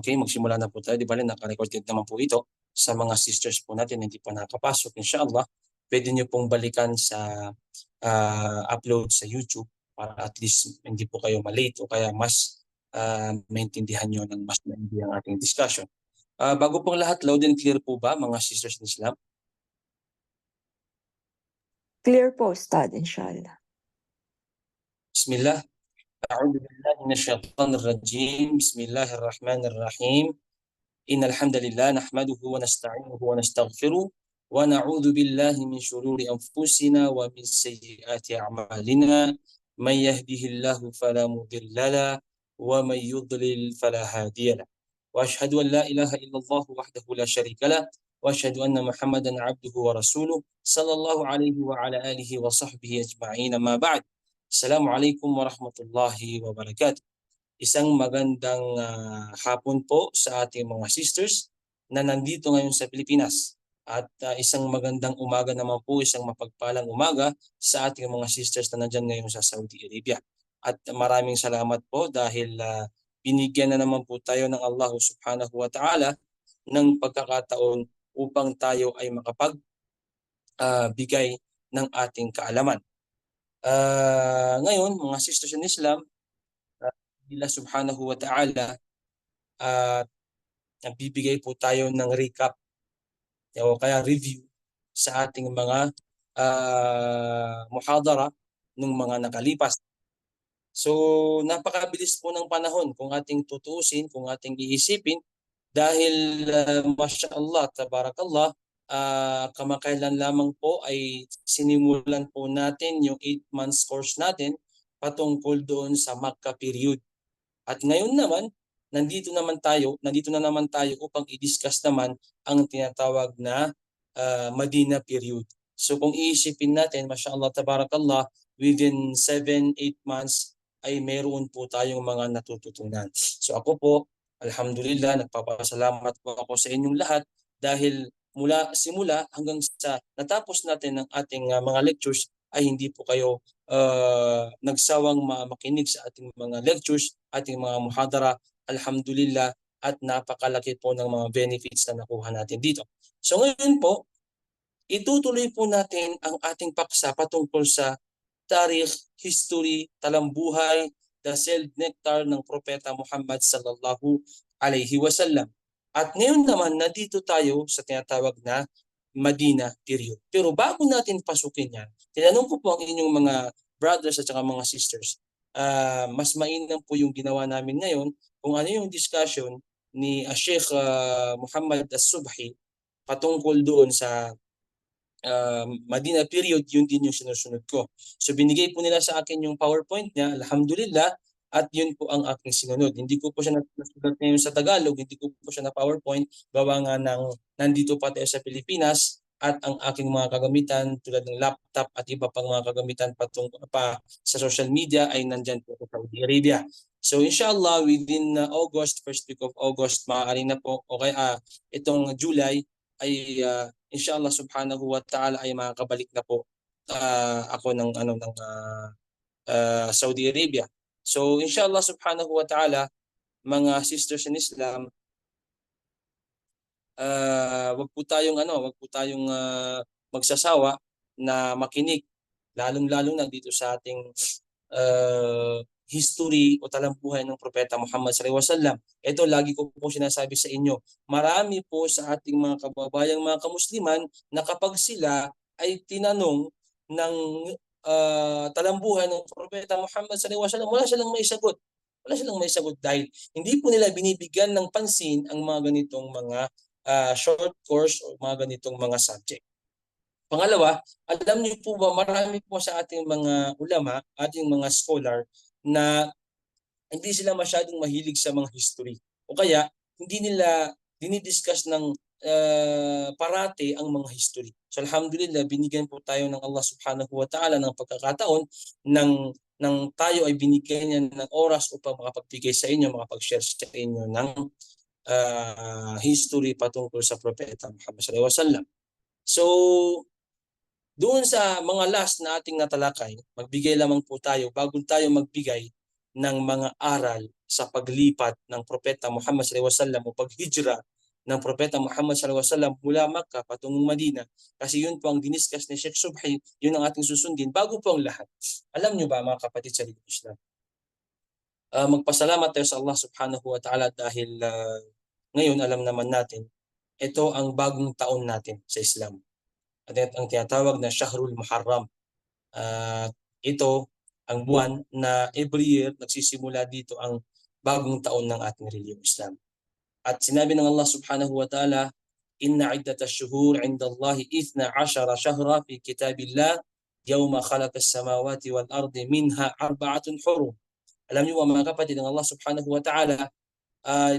Okay, magsimula na po tayo. Di ba naka-record naman po ito sa mga sisters po natin hindi pa nakapasok. Inshallah, pwede nyo pong balikan sa upload sa YouTube para at least hindi po kayo malate o kaya mas maintindihan nyo ng mas maigi ang ating discussion. Bago pong lahat, loud and clear po ba mga sisters in Islam? Clear po, Ustad, inshallah. Bismillah. أعوذ بالله من الشيطان الرجيم بسم الله الرحمن الرحيم إن الحمد لله نحمده ونستعينه ونستغفره ونعوذ بالله من شرور أنفسنا ومن سيئات أعمالنا من يهده الله فلا مضل له ومن يضلل فلا هادي له وأشهد أن لا إله إلا الله وحده لا شريك له وأشهد أن محمدا عبده ورسوله صلى الله عليه وعلى آله وصحبه أجمعين ما بعد. Assalamualaikum warahmatullahi wabarakatuh. Isang magandang hapon po sa ating mga sisters na nandito ngayon sa Pilipinas. At isang magandang umaga naman po, isang mapagpalang umaga sa ating mga sisters na nandyan ngayon sa Saudi Arabia. At maraming salamat po dahil binigyan na naman po tayo ng Allah subhanahu wa ta'ala ng pagkakataon upang tayo ay makapagbigay ng ating kaalaman. Ngayon, mga sisters in Islam, Allah subhanahu wa ta'ala, nagbibigay po tayo ng recap o kaya review sa ating mga muhadara ng mga nakalipas. So, napakabilis po ng panahon kung ating tutuusin, kung ating iisipin, dahil mashallah, tabarakallah, kamakailan lamang po ay sinimulan po natin yung 8 months course natin patungkol doon sa Makkah period. At ngayon naman, nandito na naman tayo upang i-discuss naman ang tinatawag na Medina period. So kung iisipin natin, mashallah, tabarakallah, within 7-8 months ay meron po tayong mga natututunan. So ako po, alhamdulillah, nagpapasalamat po ako sa inyong lahat dahil mula simula hanggang sa natapos natin ng ating mga lectures ay hindi po kayo nagsawang makinig sa ating mga lectures, ating mga muhadara, alhamdulillah, at napakalaki po ng mga benefits na nakuha natin dito. So ngayon po, itutuloy po natin ang ating paksa patungkol sa tarikh, history, talambuhay, dasel nectar ng Propeta Muhammad sallallahu alaihi wasallam. At ngayon naman, nandito tayo sa tinatawag na Medina period. Pero bago natin pasukin yan, tinanong ko po ang inyong mga brothers at saka mga sisters, mas mainam po yung ginawa namin ngayon kung ano yung discussion ni Sheikh Muhammad As-Subhi patungkol doon sa Medina period, yun din yung sinusunod ko. So binigay po nila sa akin yung PowerPoint niya, alhamdulillah, at yun po ang aking sinunod. Hindi ko po siya nasulat ngayon sa Tagalog, hindi ko po siya na PowerPoint, gawa nga ng nandito pa tayo sa Pilipinas at ang aking mga kagamitan tulad ng laptop at iba pang mga kagamitan pa sa social media ay nandyan po sa Saudi Arabia. So inshallah, within August, first week of August, maaari na po, okay, itong July, ay inshallah subhanahu wa ta'ala ay makakabalik na po ako ng Saudi Arabia. So inshallah subhanahu wa ta'ala, mga sisters in Islam, wag po tayong magsasawa na makinig, lalong-lalo na dito sa ating history o talambuhay ng Propeta Muhammad sallallahu alaihi wasallam. Ito, lagi ko po sinasabi sa inyo, marami po sa ating mga kababayang mga kamusliman na kapag sila ay tinanong ng talambuhay ng Propeta Muhammad sallallahu alaihi wasallam, wala silang maisagot. Wala silang maisagot dahil hindi po nila binibigyan ng pansin ang mga ganitong mga short course o mga ganitong mga subject. Pangalawa, alam niyo po ba, marami po sa ating mga ulama, ating mga scholar, na hindi sila masyadong mahilig sa mga history. O kaya, hindi nila dinidiscuss ng parati ang mga history. So alhamdulillah, binigyan po tayo ng Allah subhanahu wa ta'ala ng pagkakataon ng tayo ay binigyan niya ng oras upang makapagbigay sa inyo, makapag-share sa inyo ng history patungkol sa Propeta Muhammad sallallahu alaihi wasallam. So, doon sa mga last na ating natalakay, magbigay lamang po tayo, bago tayo magbigay ng mga aral sa paglipat ng Propeta Muhammad sallallahu alaihi wasallam o paghijra ng Propeta Muhammad sallallahu alaihi wasallam mula Makkah patungong Madina. Kasi yun po ang diniscuss ni Sheikh Subhi, yun ang ating susundin bago po ang lahat. Alam niyo ba mga kapatid sa Islam? Magpasalamat tayo sa Allah subhanahu wa ta'ala dahil ngayon alam naman natin, ito ang bagong taon natin sa Islam. At ang tinatawag na Shahrul Muharram. Ito ang buwan na every year nagsisimula dito ang bagong taon ng ating reliyong Islam. At sinabi ng Allah subhanahu wa ta'ala, Inna iddata ash-shuhur 'inda Allahi 12 shahra fi kitabillah yawma khalaqa as-samawati wal ardi minha 4 hurum. Alam niyo mga kapatid, ng Allah subhanahu wa ta'ala,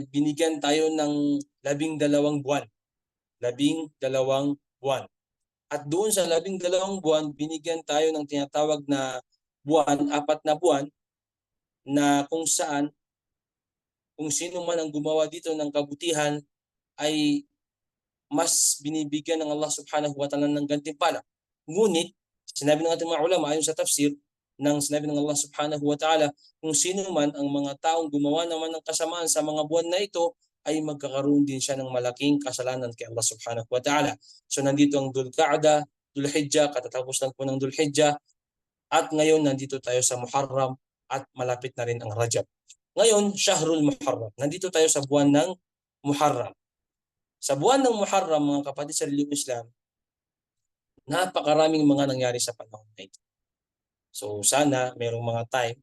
binigyan tayo ng 12 buwan. 12 buwan. At doon sa 12 buwan, binigyan tayo ng tinatawag na buwan, 4 na buwan, na kung saan, kung sino man ang gumawa dito ng kabutihan, ay mas binibigyan ng Allah subhanahu wa ta'ala ng gantimpala. Ngunit, sinabi ng ating mga ulama, ayon sa tafsir, nang sinabi ng Allah subhanahu wa ta'ala, kung sino man ang mga taong gumawa naman ng kasamaan sa mga buwan na ito, ay magkakaroon din siya ng malaking kasalanan kay Allah subhanahu wa ta'ala. So nandito ang Dhul Qa'dah, Dhul Hijjah, katatapos lang po ng Dhul Hijjah, at ngayon nandito tayo sa Muharram at malapit na rin ang Rajab. Ngayon, Shahrul Muharram. Nandito tayo sa buwan ng Muharram. Sa buwan ng Muharram, mga kapatid sa reliyong Islam, napakaraming mga nangyari sa panahon na ito. So sana merong mga time,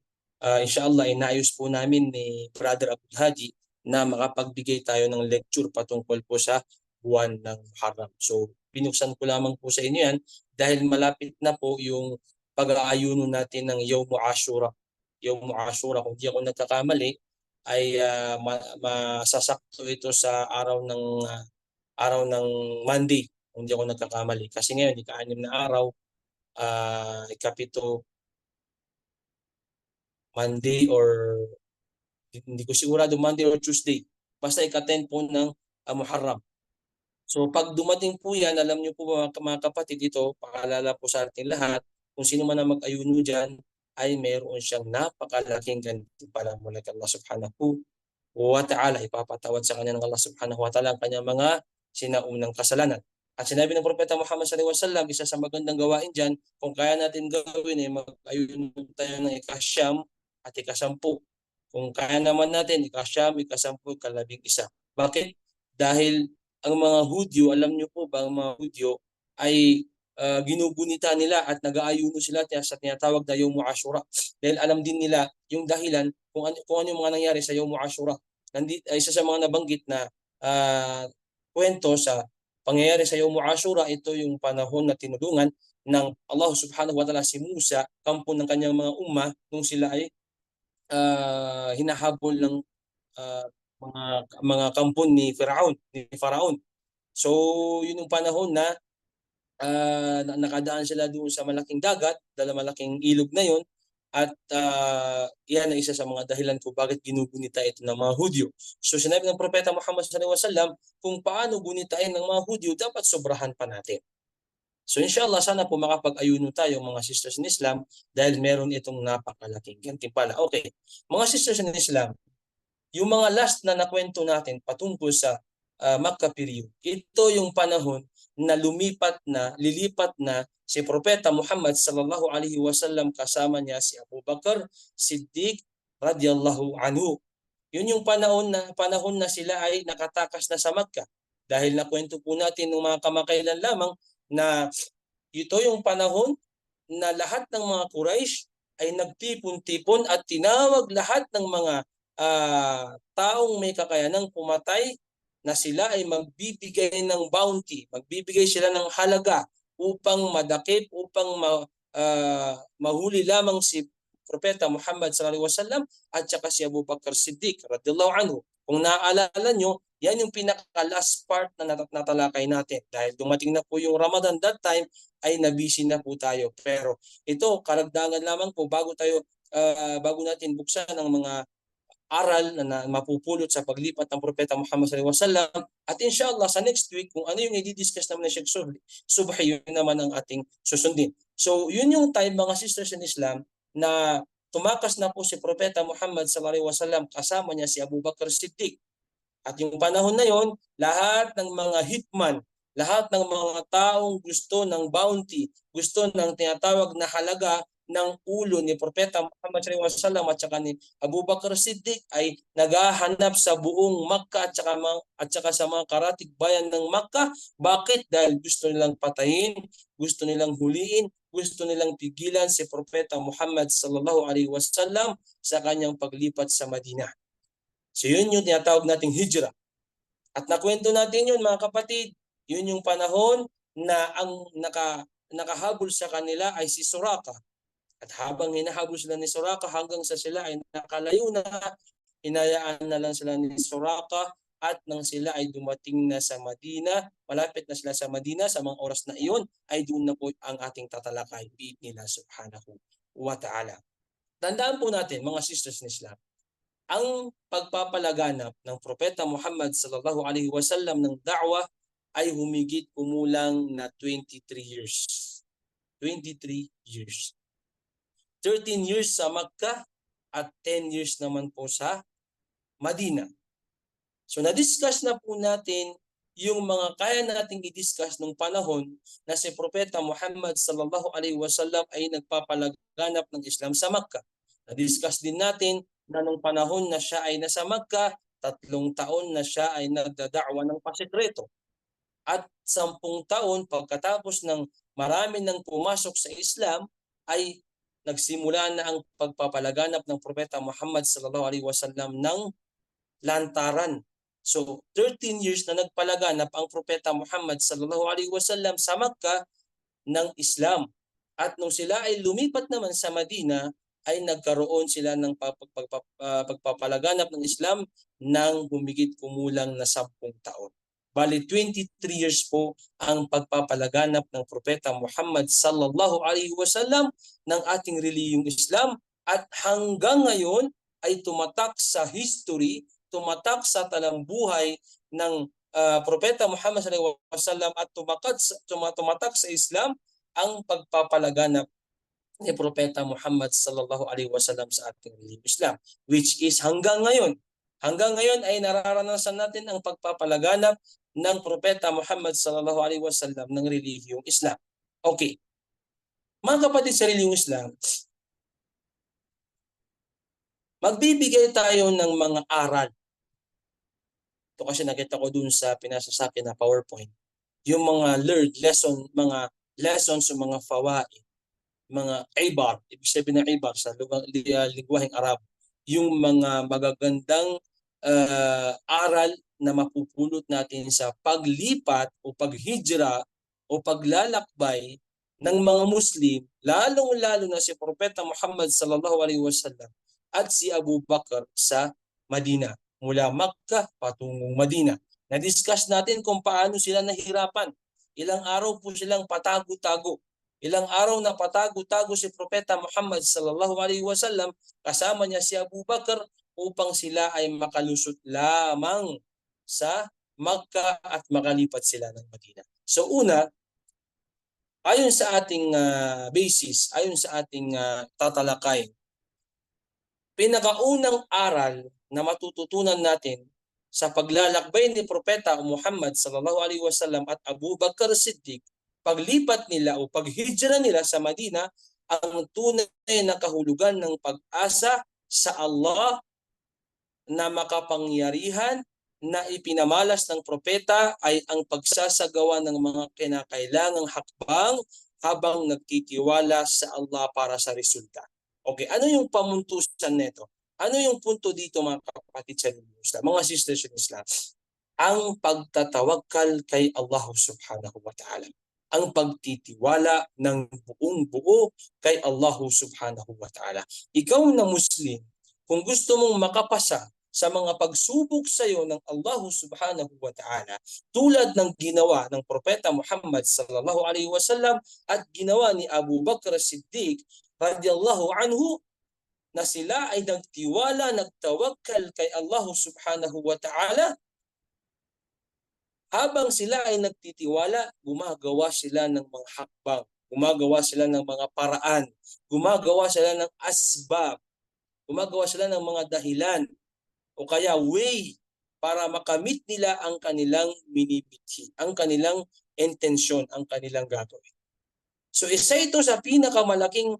inshallah inaayos po namin ni Brother Abdul Hadi na makapagbigay tayo ng lecture patungkol po sa buwan ng Muharram. So binuksan ko lamang po sa inyo yan dahil malapit na po yung pag-aayuno natin ng Yawm Ashura. Yawm Ashura, kung di ako nagkakamali, ay masasakto ito sa araw ng Monday, kung di ako nagkakamali. Kasi ngayon, ika-6 na araw, ikapito Monday or hindi ko sigurado Monday or Tuesday. Basta ika-10 po ng Muharram. So pag dumating po yan, alam niyo po mga kapatid, ito, paalala po sa ating lahat, kung sino man ang mag-ayuno dyan, ay mayroon siyang napakalaking gantimpala mula kay Allah subhanahu wa ta'ala. Ipapatawad sa kanya ng Allah subhanahu wa ta'ala ang kanyang mga sinaunang kasalanan. At sinabi ng Propeta Muhammad sallallahu alaihi wasallam, isa sa magandang gawain dyan, kung kaya natin gawin ay mag-ayuno tayo ng ika-9 at ika-10. Kung kaya naman natin, ika-9, ika-10, ika-11. Bakit? Dahil ang mga Hudyo, alam niyo po ba, ang mga Hudyo ay ginugunita nila at nag-aayuno sila sa tinatawag na Yawm Ashura. Dahil alam din nila yung dahilan kung ano yung mga nangyari sa Yawm Ashura. Isa sa mga nabanggit na kwento sa pangyayari sa Yawm Ashura, ito yung panahon na tinulungan ng Allah subhanahu wa ta'ala si Musa, kampo ng kanyang mga umma, nung sila ay hinahabol ng mga kampon ni Faraon. So yun yung panahon na nakadaan sila doon sa malaking dagat, malaking ilog na yun, at yan ang isa sa mga dahilan kung bakit ginugunita ito ng mga Hudyo. So sinabi ng Propeta Muhammad sallallahu alaihi wasallam, kung paano gunitain ng mga Hudyo, dapat sobrahan pa natin. So inshallah, sana po makapag-ayuno tayo mga sisters in Islam dahil meron itong napakalaking gantimpala. Okay, mga sisters in Islam, yung mga last na nakwento natin patungkol sa Makkah period, ito yung panahon na lilipat na si Propeta Muhammad sallallahu alaihi wasallam kasama niya si Abu Bakar Siddiq radiyallahu anhu. Yun yung panahon na sila ay nakatakas na sa Makkah. Dahil nakwento po natin ng mga kamakailan lamang na ito yung panahon na lahat ng mga Quraysh ay nagtipon-tipon at tinawag lahat ng mga taong may kakayanang pumatay na sila ay magbibigay ng bounty, magbibigay sila ng halaga upang madakip, upang mahuli lamang si Propeta Muhammad sallallahu alaihi wasallam at saka si Abu Bakar Siddiq radhiyallahu anhu. Kung naaalala nyo, yan yung pinaka-last part na natalakay natin. Dahil dumating na po yung Ramadan that time, ay nabisi na po tayo. Pero ito, karagdagan lamang po bago natin buksan ang mga aral na mapupulot sa paglipat ng Propeta Muhammad sallallahu alaihi wasallam. At inshallah sa next week, kung ano yung i-discuss naman ni Sheikh Subhi, yun naman ang ating susundin. So yun yung time mga sisters in Islam na tumakas na po si Propeta Muhammad sallallahu alaihi wasallam, kasama niya si Abu Bakr Siddiq. At yung panahon na yon, lahat ng mga hitman, lahat ng mga taong gusto ng bounty, gusto ng tinatawag na halaga ng ulo ni Propeta Muhammad sallallahu alaihi wasallam at saka ni Abu Bakr Siddiq ay naghahanap sa buong Makkah at saka sa mga karatig bayan ng Makkah. Bakit? Dahil gusto nilang patayin, gusto nilang huliin, gusto nilang pigilan si Propeta Muhammad sallallahu alaihi wasallam sa kanyang paglipat sa Madina. So yun yung tinatawag nating hijrah. At nakwento natin yun mga kapatid, yun yung panahon na ang nakahabol sa kanila ay si Suraka. At habang hinahabol sila ni Suraka hanggang sa sila ay nakalayo na, hinayaan na lang sila ni Suraka at nang sila ay dumating na sa Madina, malapit na sila sa Madina, sa mga oras na iyon ay doon na po ang ating tatalakay bi'idhnillah subhanahu wa ta'ala. Tandaan po natin mga sisters in Islam, ang pagpapalaganap ng Propeta Muhammad sallallahu alaihi wasallam ng da'wah ay humigit kumulang na 23 years. 23 years. 13 years sa Makkah at 10 years naman po sa Madina. So na-discuss na po natin yung mga kaya nating i-discuss nung panahon na si Propeta Muhammad sallallahu alaihi wasallam ay nagpapalaganap ng Islam sa Makkah. Na-discuss din natin na nung panahon na siya ay nasa Makkah, 3 taon na siya ay nagdada'wa ng pasikreto. At 10 taon pagkatapos ng marami nang pumasok sa Islam ay nagsimula na ang pagpapalaganap ng Propeta Muhammad sallallahu alaihi wasallam ng lantaran. So 13 years na nagpalaganap ang Propeta Muhammad sallallahu alaihi wasallam sa Makkah ng Islam. At nung sila ay lumipat naman sa Madina, ay nagkaroon sila ng pagpapalaganap ng Islam ng humigit kumulang na 10 taon. Bali 23 years po ang pagpapalaganap ng Propeta Muhammad sallallahu alaihi wasallam ng ating relihiyong Islam, at hanggang ngayon ay tumatak sa history, tumatak sa talambuhay ng Propeta Muhammad sallallahu alaihi wasallam at tumatak sa Islam ang pagpapalaganap ni Propeta Muhammad sallallahu alaihi wasallam sa ating relihiyong Islam, which is hanggang ngayon. Hanggang ngayon ay nararanasan natin ang pagpapalaganap ng Propeta Muhammad sallallahu alaihi wasallam ng relihiyong Islam. Okay. Mga kapatid sa relihiyong Islam, magbibigay tayo ng mga aral. Ito kasi nakita ko dun sa pinasa sa akin na PowerPoint. Yung mga learned lesson, mga lessons, mga fawaid, mga ibar, ibig sabihin ng ibar sa lingwaheng Arab, yung mga magagandang aral na mapupulot natin sa paglipat o paghijra o paglalakbay ng mga Muslim, lalong-lalo na si Propeta Muhammad sallallahu alaihi wasallam at si Abu Bakr sa Madina, mula Makkah patungong Madina. Na-discuss natin kung paano sila nahirapan. Ilang araw po silang patago-tago. Ilang araw na patago-tago si Propeta Muhammad sallallahu alaihi wasallam kasama niya si Abu Bakr upang sila ay makalusot lamang sa Makkah at makalipat sila ng Madina. So una, ayon sa ating basis, ayon sa ating tatalakay, pinakaunang aral na matututunan natin sa paglalakbay ni Propeta Muhammad sallallahu alaihi wasallam at Abu Bakr Siddiq, paglipat nila o paghijra nila sa Madina, ang tunay na kahulugan ng pag-asa sa Allah na makapangyarihan na ipinamalas ng propeta ay ang pagsasagawa ng mga kinakailangang hakbang habang nagtitiwala sa Allah para sa resulta. Okay, ano yung pamuntusan nito? Ano yung punto dito mga kapatid sa Islam, mga sisters in Islam? Ang pagtatawakkal kay Allah subhanahu wa ta'ala. Ang pagtitiwala ng buong buo kay Allah subhanahu wa ta'ala. Ikaw na Muslim, kung gusto mong makapasa sa mga pagsubok sa iyo ng Allah subhanahu wa ta'ala, tulad ng ginawa ng Propeta Muhammad sallallahu alaihi wasallam at ginawa ni Abu Bakr Siddiq radiyallahu anhu, na sila ay nagtiwala, nagtawakkal kay Allah subhanahu wa ta'ala. Habang sila ay nagtitiwala, gumagawa sila ng mga hakbang, gumagawa sila ng mga paraan, gumagawa sila ng asbab Gumagawa sila ng mga dahilan o kaya way para makamit nila ang kanilang minimithi, ang kanilang intensyon, ang kanilang gagawin. So isa ito sa pinakamalaking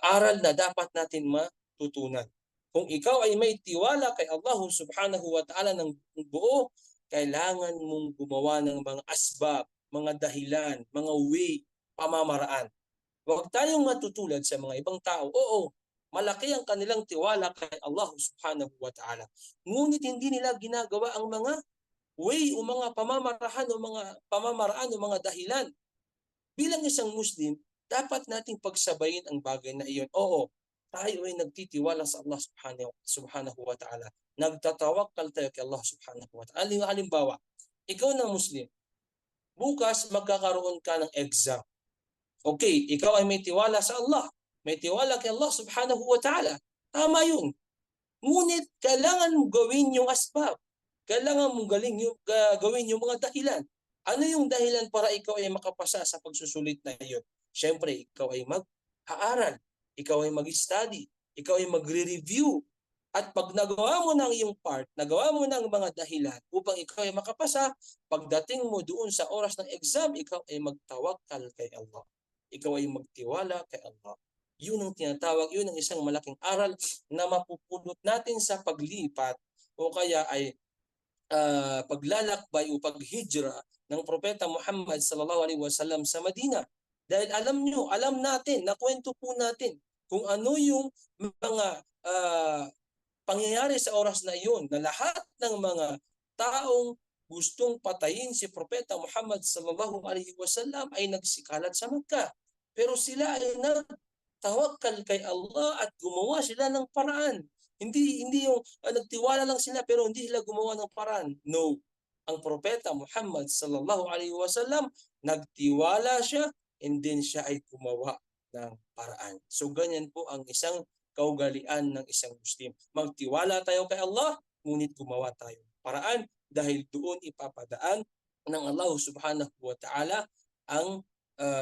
aral na dapat natin matutunan. Kung ikaw ay may tiwala kay Allah subhanahu wa ta'ala ng buo, kailangan mong gumawa ng mga asbab, mga dahilan, mga way, pamamaraan. Huwag tayong matutulad sa mga ibang tao. Oo, malaki ang kanilang tiwala kay Allah subhanahu wa ta'ala. Ngunit hindi nila ginagawa ang mga way o mga pamamaraan o mga dahilan. Bilang isang Muslim, dapat nating pagsabayin ang bagay na iyon. Oo, tayo ay nagtitiwala sa Allah subhanahu wa ta'ala. Nagtatawakkal tayo kay Allah subhanahu wa ta'ala. Halimbawa, ikaw na Muslim, bukas magkakaroon ka ng exam. Okay, ikaw ay may tiwala sa Allah. May tiwala kay Allah subhanahu wa ta'ala. Tama yun. Ngunit kailangan mo gawin yung asbab. Kailangan mo gawin yung mga dahilan. Ano yung dahilan para ikaw ay makapasa sa pagsusulit na iyon? Siyempre, ikaw ay mag-aaral. Ikaw ay mag-study. Ikaw ay magre-review. At pag nagawa mo ng iyong part, nagawa mo ng mga dahilan upang ikaw ay makapasa, pagdating mo doon sa oras ng exam, ikaw ay magtawakkal kay Allah. Ikaw ay magtiwala kay Allah. Yun ang tinatawag, yun ang isang malaking aral na mapupulot natin sa paglipat o kaya ay paglalakbay o paghijra ng Propeta Muhammad sallallahu alaihi wasallam sa Madina. Dahil alam natin, nakwento po natin kung ano yung mga pangyayari sa oras na iyon na lahat ng mga taong gustong patayin si Propeta Muhammad sallallahu alaihi wasallam ay nagsikalat sa Makkah. Pero sila ay nagtawakkal kay Allah at gumawa sila ng paraan. Hindi yung nagtiwala lang sila pero hindi sila gumawa ng paraan. No. Ang Propeta Muhammad sallallahu alaihi wasallam nagtiwala siya and then siya ay gumawa ng paraan. So ganyan po ang isang kaugalian ng isang Muslim. Magtiwala tayo kay Allah, ngunit gumawa tayo ng paraan dahil doon ipapadaan ng Allah subhanahu wa ta'ala ang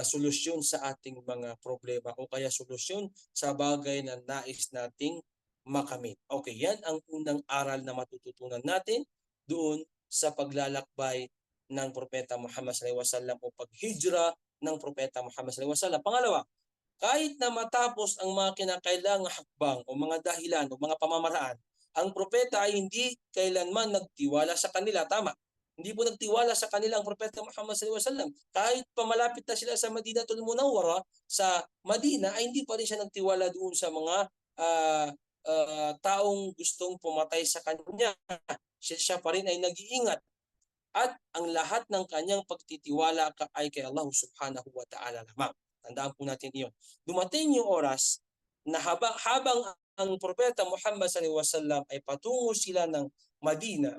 solusyon sa ating mga problema o kaya solusyon sa bagay na nais nating makamit. Okay, yan ang unang aral na matututunan natin doon sa paglalakbay ng Propeta Muhammad sallallahu alaihi wasallam o paghijra ng Propeta Muhammad sallallahu alaihi wasallam. Pangalawa, kahit na matapos ang mga kinakailangang hakbang o mga dahilan o mga pamamaraan, ang propeta ay hindi kailanman nagtiwala sa kanila. Tama. Hindi po nagtiwala sa kanila ang Propeta Muhammad sallallahu alaihi wasallam. Kahit pamalapit na sila sa Madinatul Munawwara, sa Madina, ay hindi pa rin siya nagtiwala doon sa mga taong gustong pumatay sa kanya. Siya pa rin ay nag-iingat. At ang lahat ng kanyang pagtitiwala ay kay Allah subhanahu wa ta'ala lamang. Tandaan po natin iyon. Dumating yung oras na habang ang Propeta Muhammad sallallahu alaihi wasallam ay patungo sila ng Madina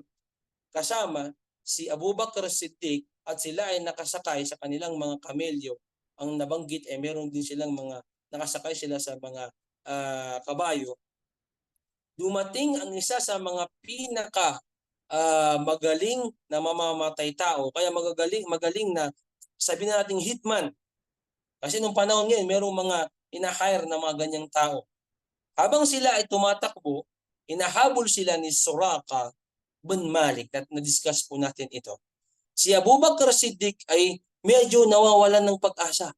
kasama si Abu Bakr as-Siddiq at sila ay nakasakay sa kanilang mga kamelyo. Ang nabanggit ay meron din silang mga nakasakay sila sa mga kabayo. Dumating ang isa sa mga pinaka magaling na mamamatay tao, kaya magaling na sabihin nating hitman. Kasi nung panahon ngayon, merong mga ina-hire na mga ganyang tao. Habang sila ay tumatakbo, inahabol sila ni Suraka bin Malik at na-discuss po natin ito. Si Abu Bakr Siddiq ay medyo nawawalan ng pag-asa.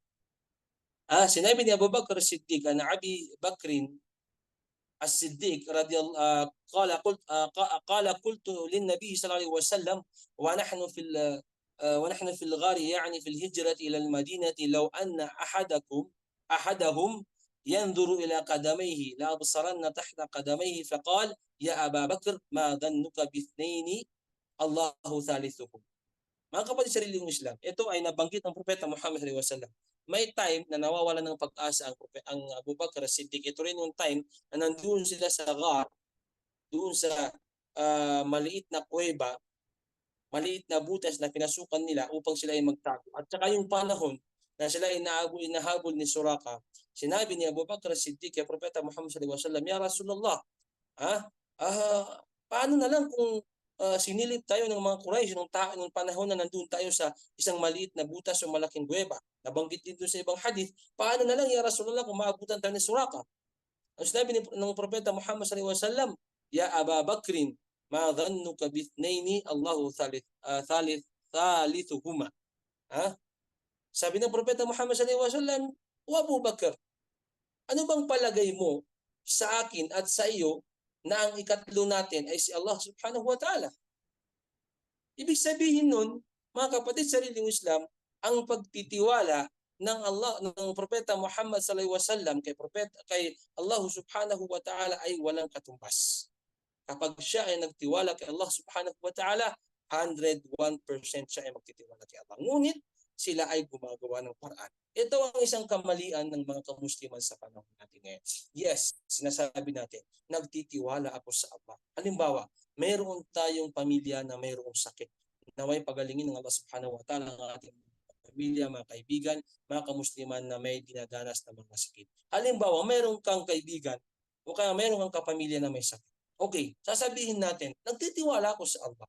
Sinabi ni Abu Bakr Siddiq na Abi Bakrin الصديق رضي الله قال قلت للنبي صلى الله عليه وسلم ونحن في الغار يعني في الهجرة إلى المدينة لو أن أحدهم ينظر إلى قدميه لأبصرن تحت قدميه فقال يا أبا بكر ما ظنك باثنين الله ثالثهم. Mga kapatid sa reliyong Islam, ito ay nabanggit ng Propeta Muhammad sallallahu alaihi wasallam. May time na nawawalan ng pag-asa ang Abu Bakr as-Siddiq. Ito rin yung time na nandoon sila sa ghar, doon sa maliit na kuweba, maliit na butas na pinasukan nila upang sila ay magtago. At saka yung panahon na sila ay inahabol ni Suraka, sinabi ni Abu Bakr as-Siddiq kay Propeta Muhammad sallallahu alaihi wasallam, Ya Rasulullah, paano na lang kung sinilip tayo ng mga Quraysh nung panahon na nandun tayo sa isang maliit na butas o malaking kuweba. Nabanggit din doon sa ibang hadith, paano na lang ya Rasulullah kung maabutan tayo ni Suraka? Ang sinabi ng Propeta Muhammad sallallahu alaihi wasallam, "Ya Aba Bakrin, ma dhannuka bithnaini Allahu thalithuhuma." Ha? Sabi ng Propeta Muhammad sallallahu alaihi wasallam, "O Abu Bakar, ano bang palagay mo sa akin at sa iyo na ang ikatlo natin ay si Allah subhanahu wa ta'ala?" Ibig sabihin nun, mga kapatid sa sariling Islam, ang pagtitiwala ng Allah ng Propeta Muhammad sallallahu alaihi wasallam kay Allah subhanahu wa ta'ala ay walang katumbas. Kapag siya ay nagtiwala kay Allah subhanahu wa ta'ala, 101% siya ay magtitiwala kay Allah. Ngunit sila ay gumagawa ng paraan. Ito ang isang kamalian ng mga kamusliman sa panahon natin ngayon. Yes, sinasabi natin, nagtitiwala ako sa Allah. Halimbawa, mayroon tayong pamilya na mayroong sakit. Naway pagalingin ng Allah subhanahu wa ta'ala ang ating pamilya, mga kaibigan, mga kamusliman na may dinadanas na mga sakit. Halimbawa, mayroon kang kaibigan o kaya mayroon kang kapamilya na may sakit. Okay, sasabihin natin, nagtitiwala ako sa Allah.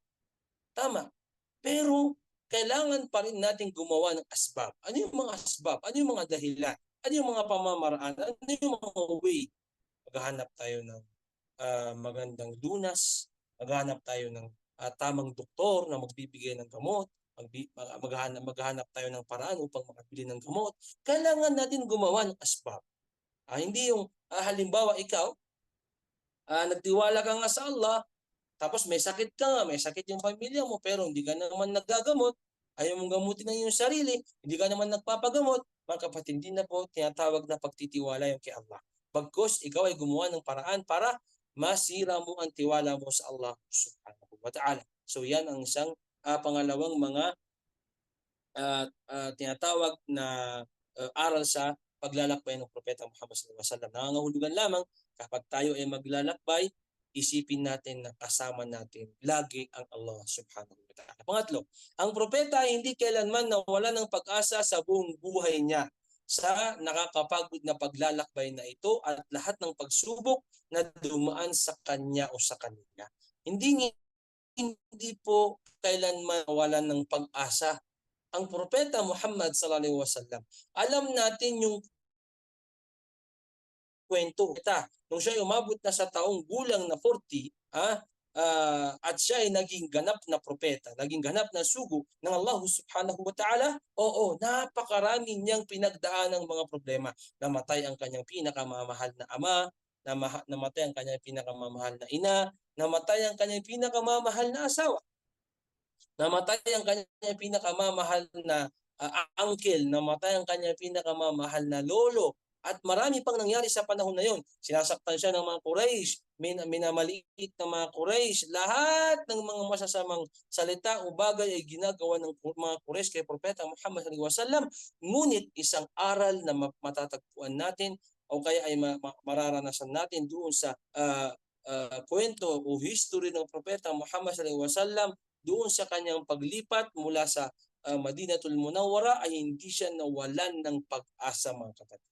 Tama. Pero kailangan pa rin natin gumawa ng asbab. Ano yung mga asbab? Ano yung mga dahilan? Ano yung mga pamamaraan? Ano yung mga way? Maghahanap tayo ng magandang lunas. Maghahanap tayo ng tamang doktor na magbibigay ng gamot. Maghahanap tayo ng paraan upang makabili ng gamot. Kailangan natin gumawa ng asbab. Hindi yung halimbawa ikaw, nagtiwala ka nga sa Allah, tapos may sakit ka nga, may sakit yung pamilya mo, pero hindi ka naman naggagamot, ayaw mong gamutin ang iyong sarili, hindi ka naman nagpapagamot, mga kapatid, hindi na po tinatawag na pagtitiwala yung kay Allah. Bagkus, ikaw ay gumawa ng paraan para masira mo ang tiwala mo sa Allah subhanahu wa ta'ala. So yan ang isang pangalawang mga tinatawag na aral sa paglalakbay ng Propeta Muhammad sallallahu alaihi wasallam. Nangangahulugan lamang kapag tayo ay maglalakbay, isipin natin na kasama natin lagi ang Allah subhanahu wa ta'ala. Pangatlo, ang propeta ay hindi kailanman nawala ng pag-asa sa buong buhay niya sa nakakapagod na paglalakbay na ito at lahat ng pagsubok na dumaan sa kanya o sa kanila. Hindi po kailanman nawalan ng pag-asa ang Propeta Muhammad sallallahu alaihi wasallam. Alam natin yung kwento. Nung siya ay umabot na sa taong gulang na 40, at siya ay naging ganap na propeta, naging ganap na sugo ng Allah subhanahu wa ta'ala, oo, napakarami niyang pinagdaan ng mga problema. Namatay ang kanyang pinakamamahal na ama, namatay ang kanyang pinakamamahal na ina, namatay ang kanyang pinakamamahal na asawa, namatay ang kanyang pinakamamahal na uncle, namatay ang kanyang pinakamamahal na lolo, at marami pang nangyari sa panahon na yon. Sinasaktan siya ng mga Quraysh, minamaliit ng mga Quraysh, lahat ng mga masasamang salita o bagay ay ginagawa ng mga Quraysh kay Propeta Muhammad sallallahu alaihi wasallam. Ngunit isang aral na matatagpuan natin o kaya ay mararanasan natin doon sa kwento o history ng Propeta Muhammad sallallahu alaihi wasallam doon sa kanyang paglipat mula sa Madinatul Munawwara ay hindi siya nawalan ng pag-asa, mga kapatid.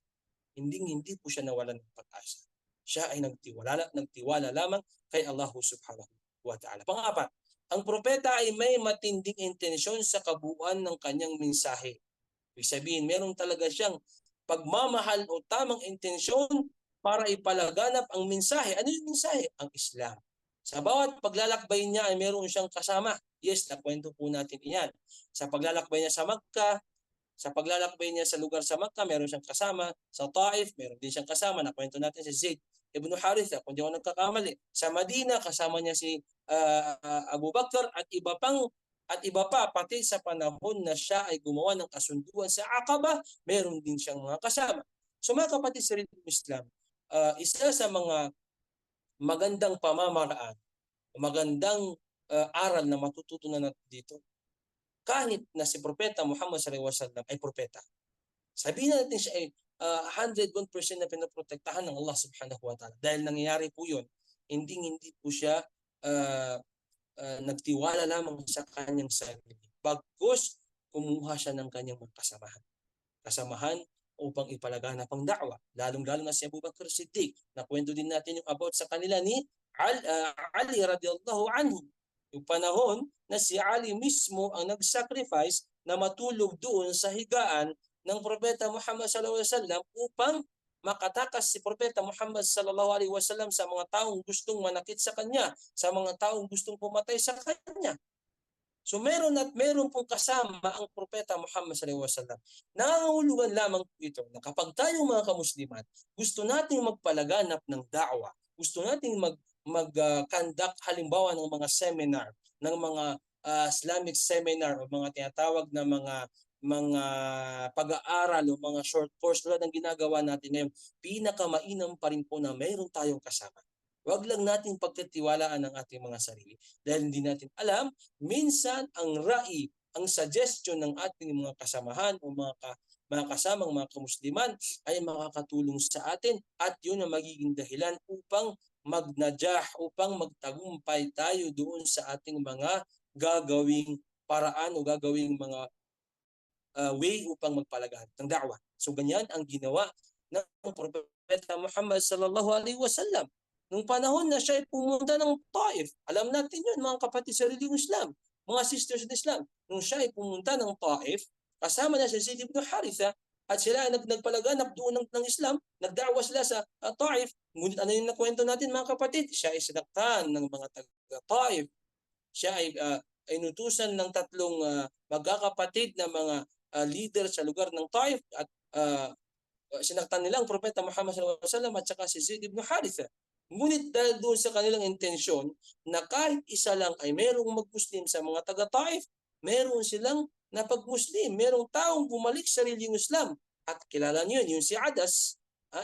Hindi po siya nawalan ng pag-asa. Siya ay nagtiwala lamang kay Allah subhanahu wa ta'ala. Pang-apat, ang propeta ay may matinding intensyon sa kabuuan ng kanyang mensahe. Ibig sabihin, meron talaga siyang pagmamahal o tamang intensyon para ipalaganap ang mensahe. Ano yung mensahe? Ang Islam. Sa bawat paglalakbay niya ay meron siyang kasama. Yes, nakwento po natin iyan. Sa paglalakbay niya sa Makkah, sa paglalakbay niya sa lugar sa Makkah, meron siyang kasama. Sa Taif, meron din siyang kasama. Nakwento natin si Zaid ibn Haritha, kung di ako nagkakamali. Sa Madina, kasama niya si Abu Bakr at iba pa, pati sa panahon na siya ay gumawa ng kasunduan sa Aqaba, meron din siyang mga kasama. So mga kapatid sa Islam, isa sa mga magandang pamamaraan, magandang aral na matututunan natin dito, kahit na si Propeta Muhammad sallallahu alaihi wasallam ay propeta, sabihin natin siya ay 101% na pinoprotektahan ng Allah subhanahu wa ta'ala. Dahil nangyayari po yun, hindi po siya nagtiwala lamang sa kanyang sarili. Bagkus, kumuha siya ng kanyang kasamahan upang ipalaganap ang da'wa. Lalong-lalo na si Abu Bakr Siddiq. Nakwento din natin yung about sa kanila ni Ali radiyallahu anhu. Yung panahon na si Ali mismo ang nag-sacrifice na matulog doon sa higaan ng Propeta Muhammad sallallahu alaihi wasallam upang makatakas si Propeta Muhammad sallallahu alaihi wasallam sa mga taong gustong manakit sa kanya, sa mga taong gustong pumatay sa kanya. So meron at meron pong kasama ang Propeta Muhammad sallallahu alaihi wasallam. Nangangahulugan lamang ito na kapag tayo mga kamusliman, gusto nating magpalaganap ng da'wa, gusto nating conduct halimbawa ng mga seminar, ng mga Islamic seminar o mga tinatawag na mga pag-aaral o mga short course tulad ng ginagawa natin ngayon, pinakamainam pa rin po na mayroon tayong kasama. Huwag lang nating pagkatiwalaan ang ating mga sarili dahil hindi natin alam, minsan ang rai, ang suggestion ng ating mga kasamahan o mga kasamang mga kamusliman ay makakatulong sa atin at yun ang magiging dahilan upang magnajah, upang magtagumpay tayo doon sa ating mga gagawing paraan o gagawing mga way upang magpalaganap ng da'wa. So ganyan ang ginawa ng Propeta Muhammad sallallahu alaihi wasallam. Nung panahon na siya ay pumunta ng Taif, alam natin yun mga kapatid sa reliyong Islam, mga sisters in Islam, nung siya ay pumunta ng Taif, kasama na si Zayd ibn Haritha, at sila ay nagpalaganap doon ng Islam, nagda'wa sila sa Taif. Ngunit ano yung nakwento natin mga kapatid? Siya ay sinaktan ng mga taga-Taif. Siya ay inutusan ng tatlong magkakapatid na mga leader sa lugar ng Taif at sinaktan nila ang Propeta Muhammad sallallahu alaihi wasallam at saka si Zayd ibn Haritha. Ngunit dahil doon sa kanilang intensyon na kahit isa lang ay merong mag-Muslim sa mga taga-Taif, meron silang napag-Muslim, merong taong bumalik sa reliyong Islam. At kilala niyo yun, yung si Adas,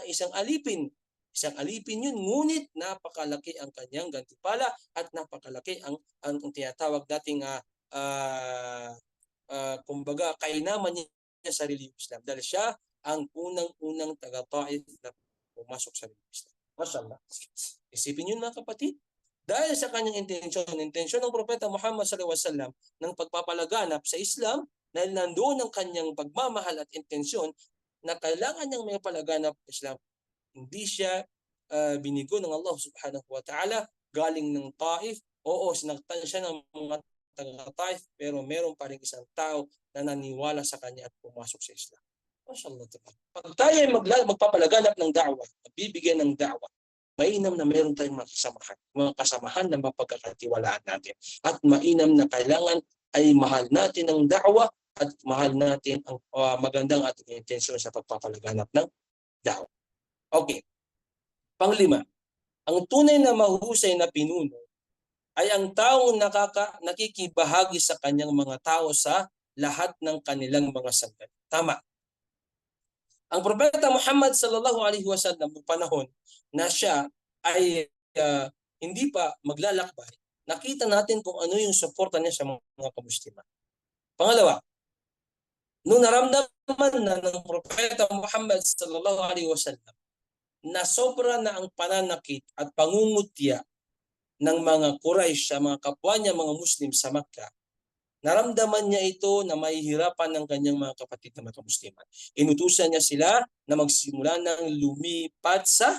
isang alipin. Isang alipin yun, ngunit napakalaki ang kanyang gantimpala at napakalaki ang tinatawag nating kumbaga kainaman niya sa reliyong Islam. Dahil siya ang unang taga-Taif na pumasok sa reliyong Islam. Mashallah. Isipin yun mga kapatid. Dahil sa kanyang intensyon ng Propeta Muhammad sallallahu alaihi wasallam ng pagpapalaganap sa Islam, dahil nandoon ang kanyang pagmamahal at intensyon na kailangan niyang may palaganap sa Islam, hindi siya binigo ng Allah subhanahu wa ta'ala galing ng Taif. Oo, sinaktan siya ng mga taga-Taif, pero meron pa rin isang tao na naniwala sa kanya at pumasok sa Islam. Mashallah. Pag tayo ay magpapalaganap ng da'wa, bibigyan ng da'wa, mainam na meron tayong mga kasamahan na mapagkakatiwalaan natin. At mainam na kailangan ay mahal natin ang da'wa at mahal natin ang magandang ating intensyon sa pagpapalaganap ng da'wa. Okay. Panglima, ang tunay na mahusay na pinuno ay ang taong nakikibahagi sa kanyang mga tao sa lahat ng kanilang mga sandali. Tama. Ang Propeta Muhammad sallallahu alaihi wasallam noong panahon na siya ay hindi pa maglalakbay, nakita natin kung ano yung suporta niya sa mga kamusliman. Pangalawa, nung naramdaman na ng Propeta Muhammad sallallahu alaihi wasallam na sobra na ang pananakit at pangungutya ng mga Quraysh sa mga kapwa niya mga Muslim sa Makkah, naramdaman niya ito na mahihirapan ng kanyang mga kapatid na mga Musliman. Inutusan niya sila na magsimula ng lumipat sa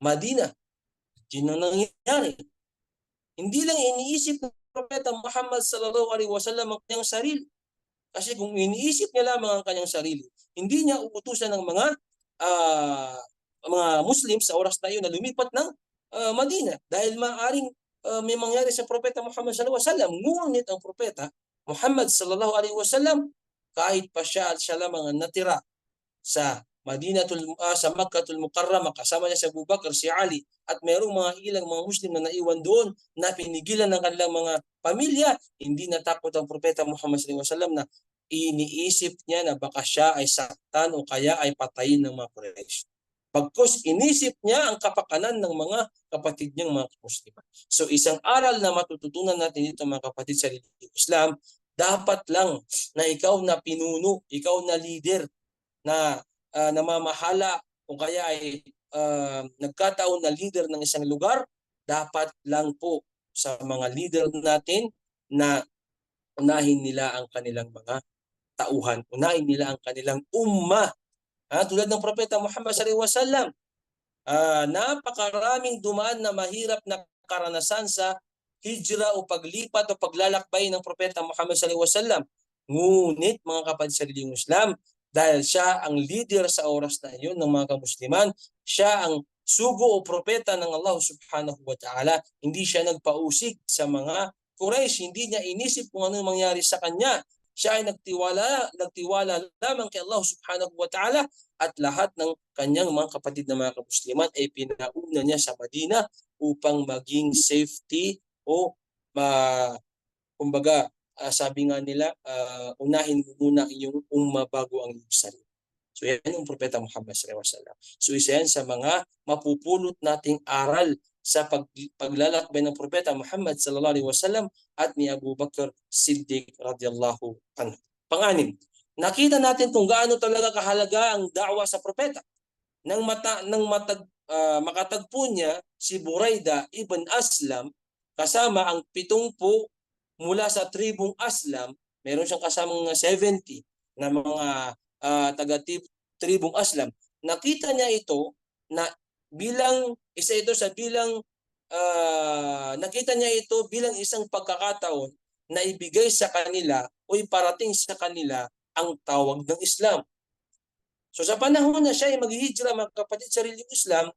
Madina. Yun ang nangyari. Hindi lang iniisip ng Propeta Muhammad sallallahu alaihi wasallam ang kanyang sarili. Kasi kung iniisip niya lamang ang kanyang sarili, hindi niya uutusan ng mga Muslim sa oras na yun na lumipat ng Madina. Dahil maaaring may mangyari sa Propeta Muhammad sallallahu alaihi wasallam. Ngunit ang Propeta Muhammad sallallahu alaihi wasallam, kahit pa siya lamang natira sa sa Makkahul Mukarramah, kasama niya si Abu Bakr, si Ali, at mayroong mga ilang mga Muslim na naiwan doon na pinigilan ng kanilang mga pamilya, hindi natakot ang Propeta Muhammad sallallahu alaihi wasallam na iniisip niya na baka siya ay saktan o kaya ay patayin ng mga Quraysh. Pagkos inisip niya ang kapakanan ng mga kapatid niyang mga Musliman. So isang aral na matututunan natin dito mga kapatid sa reliyong Islam, dapat lang na ikaw na pinuno, ikaw na leader na namamahala o kaya ay nagkataon na leader ng isang lugar, dapat lang po sa mga leader natin na unahin nila ang kanilang mga tauhan, unahin nila ang kanilang ummah. Tulad ng Propeta Muhammad sallallahu alaihi wasallam, napakaraming dumaan na mahirap na karanasan sa hijra o paglipat o paglalakbay ng Propeta Muhammad sallallahu alaihi wasallam. Ngunit mga kapatid sa reliyong Islam, Dahil siya ang leader sa oras na iyon ng mga kamusliman, siya ang sugo o propeta ng Allah subhanahu wa ta'ala. Hindi siya nagpausig sa mga Quraysh, hindi niya inisip kung ano mangyari sa kanya. Siya ay nagtiwala lamang kay Allah subhanahu wa ta'ala at lahat ng kanyang mga kapatid na mga kamusliman ay pinauna niya sa Madina upang maging safety o kumbaga sabi nga nila, unahin mo muna ang iyong bago ang iyong sarili. So yan yung Propeta Muhammad sallallahu alaihi wasallam. So isa yan sa mga mapupulot nating aral sa paglalakbay ng Propeta Muhammad sallallahu alaihi wasallam at ni Abu Bakr Siddiq radhiyallahu anhu. Pang-anim, nakita natin kung gaano talaga kahalaga ang da'wa sa propeta. Makatagpo niya si Buraida ibn Aslam kasama ang 70 mula sa tribong Aslam, meron siyang kasamang 70 na mga taga-tribong Aslam. Nakita niya ito na nakita niya ito bilang isang pagkakataon na ibigay sa kanila o iparating sa kanila ang tawag ng Islam. So sa panahon na siya ay maghihijra mga kapatid sa reliyong Islam,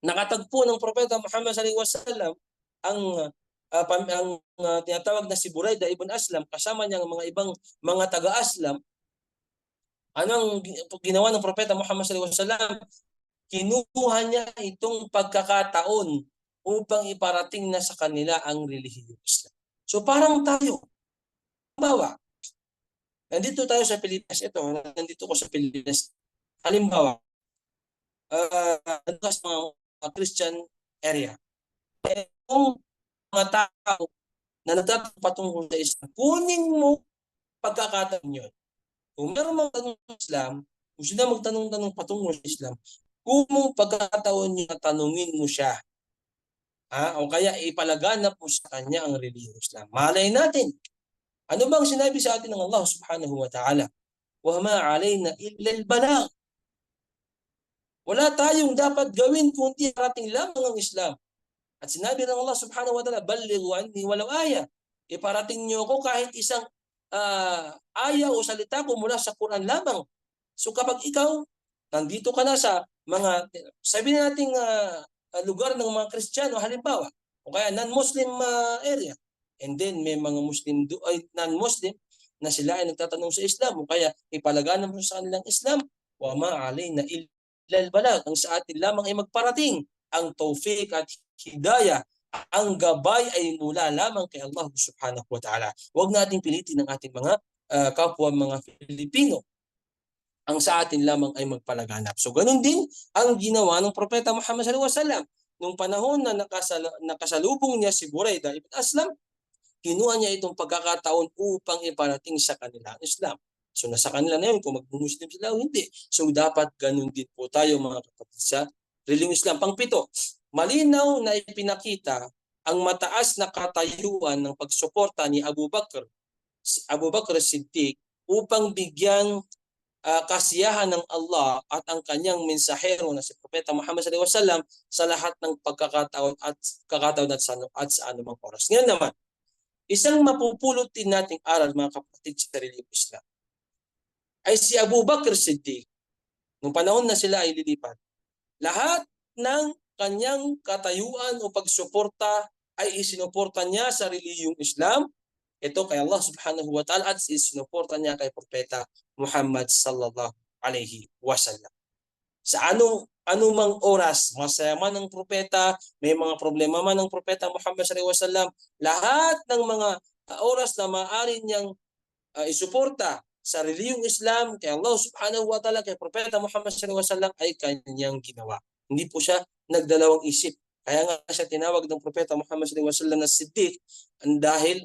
nakatagpo ng Propeta Muhammad sallallahu alaihi wasallam ang tinatawag na si Buraida ibn Aslam kasama niya ng mga ibang mga taga-Aslam. Anong ginawa ng Propeta Muhammad sallallahu alaihi wasallam? Kinuha niya itong pagkakataon upang iparating na sa kanila ang relihiyong Islam. So parang tayo, halimbawa, nandito tayo sa Pilipinas, nandito ko sa Pilipinas, halimbawa, sa mga Christian area. Kung mga tao na nagtatanong patungkol sa Islam, kunin mo pagkakataon yun. Kung meron magtanong sa Islam, kung sila magtanong-tanong patungkol sa Islam, kung mong pagkakataon nyo na tanungin mo siya, o kaya ipalaganap mo sa kanya ang relihiyong Islam. Malay natin, ano bang sinabi sa atin ng Allah subhanahu wa ta'ala? Wa ma alayna illa al-balagh. Wala tayong dapat gawin kundi parating lamang ang Islam. At sinabi ng Allah subhanahu wa ta'ala, ballighu anni walau aya. Iparating niyo ako kahit isang aya o salita ko mula sa Quran lamang. So kapag ikaw, nandito ka na sa mga, sabi nating lugar ng mga Kristiyano, halimbawa, o kaya non-Muslim area, and then may mga non-Muslim na sila ay nagtatanong sa Islam, o kaya ipalaganap mo sa kanilang Islam, wa ma alayna illa al-balagh. Ang sa atin lamang ay magparating ang tawfiq at hidayah. Ang gabay ay mula lamang kay Allah subhanahu wa ta'ala. Huwag nating pilitin ang ating mga kapwa mga Pilipino. Ang sa atin lamang ay magpalaganap. So ganun din ang ginawa ng Propeta Muhammad sallallahu alaihi wasallam. Nung panahon na nakasalubong niya si Buraida ibn Aslam, kinuha niya itong pagkakataon upang iparating sa kanila ang Islam. So nasa kanila na yun kung mag-Muslim sila o hindi. So dapat ganun din po tayo mga kapatid sa relihiyong Islam. Pang-pito, malinaw na ipinakita ang mataas na katayuan ng pagsuporta ni Abu Bakr Siddiq upang bigyang kasiyahan ng Allah at ang kanyang mensahero na si Propeta Muhammad sallallahu alaihi wasallam sa lahat ng pagkakataon at sa anumang oras. Ngayon naman, isang mapupulot din nating aral mga kapatid sa relihiyong Islam ay si Abu Bakr Siddiq. Nung panahon na sila ay lilipat, lahat ng kanyang katayuan o pagsuporta ay isinuporta niya sa relihiyong Islam. Ito kay Allah subhanahu wa ta'ala at isinuporta niya kay Propeta Muhammad sallallahu alaihi wasallam. Sa anumang oras, masaya man ng propeta, may mga problema man ng Propeta Muhammad sallallahu alaihi wasallam, lahat ng mga oras na maaari niyang isuporta sa relihiyong Islam kay Allah subhanahu wa ta'ala, kay Propeta Muhammad sallallahu alaihi wasallam ay kanyang ginawa. Hindi po siya nagdalawang isip. Kaya nga siya tinawag ng Propeta Muhammad sallallahu alaihi wasallam na Siddiq dahil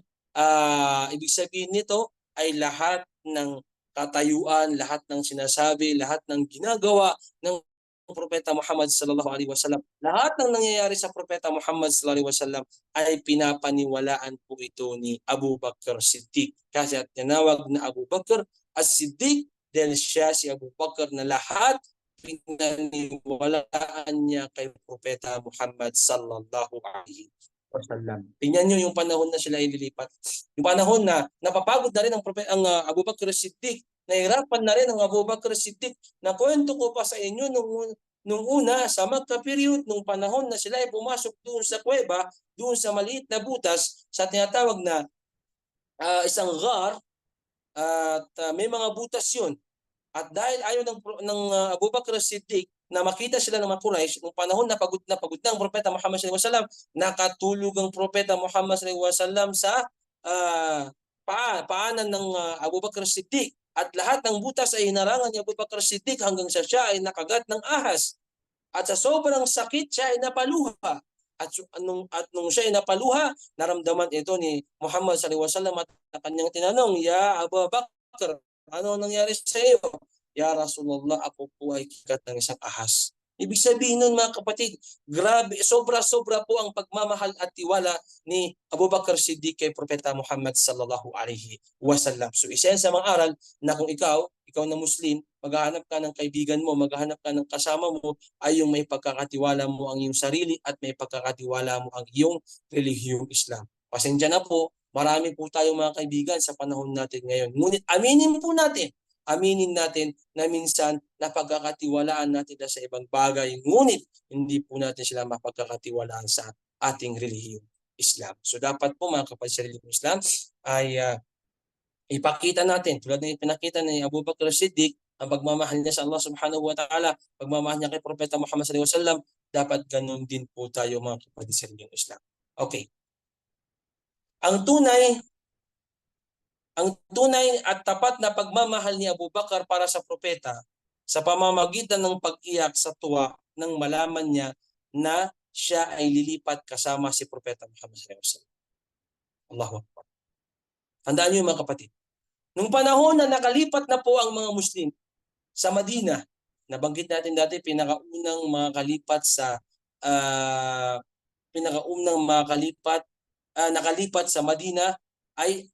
ibig sabihin nito ay lahat ng katayuan, lahat ng sinasabi, lahat ng ginagawa ng Propeta Muhammad sallallahu alaihi wasallam, lahat ng nangyayari sa Propeta Muhammad sallallahu alaihi wasallam ay pinapaniwalaan po ito ni Abu Bakr Siddiq. Kasi tinawag na Abu Bakr as-Siddiq dahil siya si Abu Bakr na lahat pinaniwalaan niya kay Propeta Muhammad sallallahu alaihi wasallam. Tingnan niyo yung panahon na sila ililipat. Yung panahon na napapagod na rin ang Abu Bakr Siddiq Nahirapan na rin ang Abu Bakr Siddiq. Nakwento ko pa sa inyo nung una sa Makkah period, nung panahon na sila ay pumasok doon sa kuweba, doon sa maliit na butas, sa tinatawag na isang ghar, at may mga butas yun. At dahil ayaw ng Abu Bakr Siddiq na makita sila ng mga Quraysh, nung panahon na pagod na ang Propeta Muhammad sallallahu alaihi wasallam, nakatulog ang Propeta Muhammad sallallahu alaihi wasallam sa paanan ng Abu Bakr Siddiq. At lahat ng butas ay hinarangan ni Abu Bakr Siddiq hanggang siya ay nakagat ng ahas. At sa sobrang sakit siya ay napaluha. At nung siya ay napaluha, naramdaman ito ni Muhammad sallallahu alaihi wasallam at kanyang tinanong, "Ya Abu Bakr, ano nangyari sa iyo?" "Ya Rasulullah, ako po ay kikat ng isang ahas." Ibig sabihin nun mga kapatid, grabe, sobra-sobra po ang pagmamahal at tiwala ni Abu Bakr Siddiq kay Propeta Muhammad sallallahu alaihi wasallam. So isa yan sa mga aral na kung ikaw na Muslim, maghahanap ka ng kaibigan mo, maghahanap ka ng kasama mo, ay yung may pagkakatiwala mo ang iyong sarili at may pagkakatiwala mo ang iyong relihiyong Islam. Pasensya na po, marami po tayong mga kaibigan sa panahon natin ngayon. Ngunit aminin natin na minsan napagkakatiwalaan natin sa ibang bagay, ngunit hindi po natin sila mapagkakatiwalaan sa ating relihiyong Islam. So dapat po mga kapatid sa relihiyong Islam ay ipakita natin, tulad ng ipinakita ni Abu Bakr Siddiq, ang pagmamahal niya sa Allah subhanahu wa ta'ala, pagmamahal niya kay Propeta Muhammad sallallahu alaihi wasallam, dapat ganun din po tayo mga kapatid sa relihiyong Islam. Okay. Ang tunay at tapat na pagmamahal ni Abu Bakar para sa propeta sa pamamagitan ng pag-iyak sa tuwa nang malaman niya na siya ay lilipat kasama si Propeta Muhammad sallallahu alaihi wasallam. Allahu Akbar. Tandaan niyo mga kapatid, nung panahon na nakalipat na po ang mga Muslim sa Madina, nabanggit natin dati pinakaunang mga kalipat sa nakalipat sa Madina ay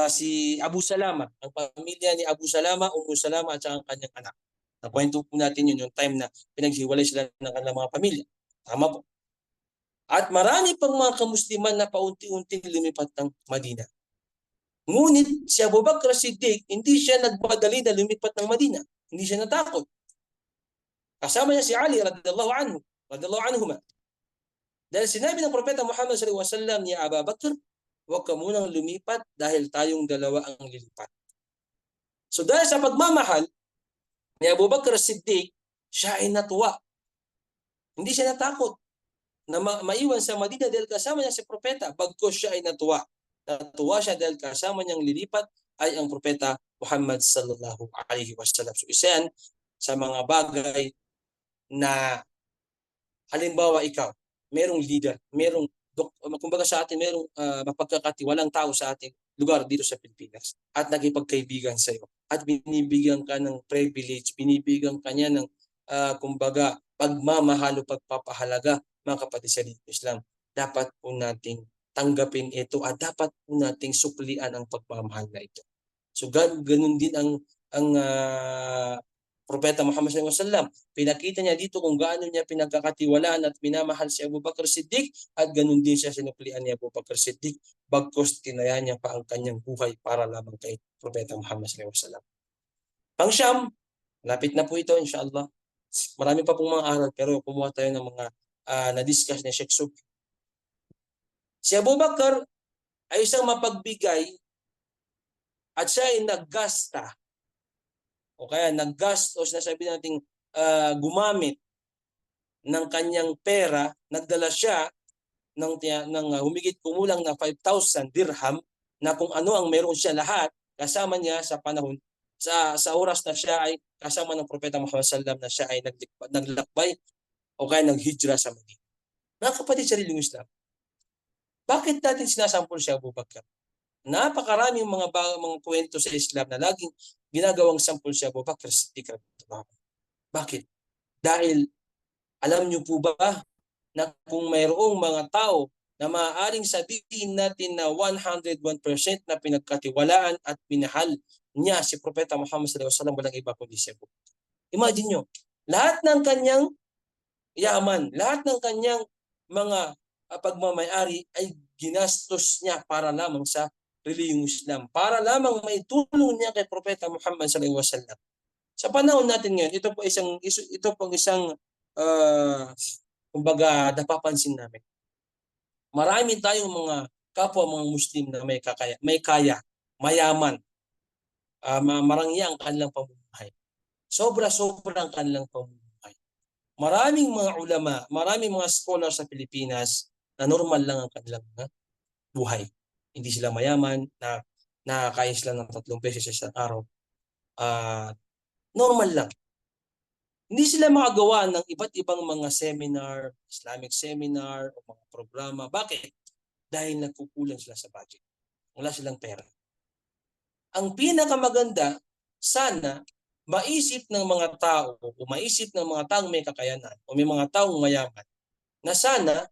si Abu Salama, ang pamilya ni Abu Salama, Salama at saka ang kanyang anak. Nakwento po natin yun yung time na pinaghiwalay sila ng kanilang mga pamilya. Tama po. At marami pang mga kamusliman na paunti-unting lumipat ng Madina. Ngunit si Abu Bakr Siddiq, hindi siya nagpadali na lumipat ng Madina. Hindi siya natakot. Kasama niya si Ali radhiyallahu anhuma. Dahil sinabi ng Propeta Muhammad sallallahu alaihi wasallam ni Abu Bakr, huwag ka munang lumipat dahil tayong dalawa ang lilipat. So dahil sa pagmamahal ni Abu Bakr Siddiq, siya ay natuwa. Hindi siya natakot na maiwan sa Madina dahil kasama niya si Propeta, bagkus siya ay natuwa. Natuwa siya dahil kasama niyang lilipat ay ang Propeta Muhammad sallallahu alaihi wasallam. So isa yan sa mga bagay na halimbawa ikaw, merong leader, kumbaga sa atin, merong mapagkakatiwalang tao sa ating lugar dito sa Pilipinas at nagipagkaibigan sa iyo at binibigyan ka ng privilege, binibigyan ka niya ng kumbaga pagmamahal o pagpapahalaga, mga kapatid sa Islam. Dapat po nating tanggapin ito at dapat po nating suklian ang pagmamahal na ito. So ganun din ang Propeta Muhammad sallallahu alaihi wasallam. Pinakita niya dito kung gaano niya pinagkakatiwalaan at minamahal si Abu Bakr Siddiq at ganun din siya sinuklian ni Abu Bakr Siddiq bagkus tinaya niya pa ang kanyang buhay para lamang kay Propeta Muhammad sallallahu alaihi wasallam. Pang-siyam, lapit na po ito inshallah. Marami pa pong mga aral pero kumuha tayo ng mga na-discuss ni Sheikh Subki. Si Abu Bakr ay isang mapagbigay at siya ay naggasta o kaya naggastos na sabi nating gumamit ng kanyang pera, nagdala siya ng humigit kumulang na 5,000 dirham na kung ano ang meron siya lahat kasama niya sa panahon sa oras na siya ay kasama ng Propeta Muhammad sallallahu alaihi wasallam na siya ay naglakbay o kaya naghijra sa Madina. Mga kapatid sa relihiyong Islam, bakit natin sinasampol si Abu Bakr? Napakaraming mga kwento sa Islam na laging ginagawang sampol si Abu Bakr Siddiq. Bakit? Dahil alam niyo po ba na kung mayroong mga tao na maaaring sabihin natin na 101% na pinagkatiwalaan at minahal niya si Propeta Muhammad sallallahu alaihi wasallam, walang iba kundi si Abu Bakr. Imagine nyo, lahat ng kanyang yaman, lahat ng kanyang mga pagmamayari ay ginastos niya para lamang sa relihiyong Islam para lamang maitulong niya kay Propeta Muhammad sallallahu alaihi wasallam. Sa panahon natin ngayon, ito pong isang kumbaga napapansin namin. Marami tayong mga kapwa mga Muslim na may kaya, mayaman, marangya ang kanilang pamumuhay. Sobra-sobra ang kanilang pamumuhay. Maraming mga ulama, maraming mga scholar sa Pilipinas na normal lang ang kanilang buhay. Hindi sila mayaman, na nakakain sila ng 3 beses sa isang araw. Normal lang. Hindi sila makagawa ng iba't ibang mga seminar, Islamic seminar o mga programa. Bakit? Dahil nagkukulang sila sa budget. Wala silang pera. Ang pinakamaganda, sana maisip ng mga tao o maisip ng mga taong may kakayanan o may mga taong mayaman na sana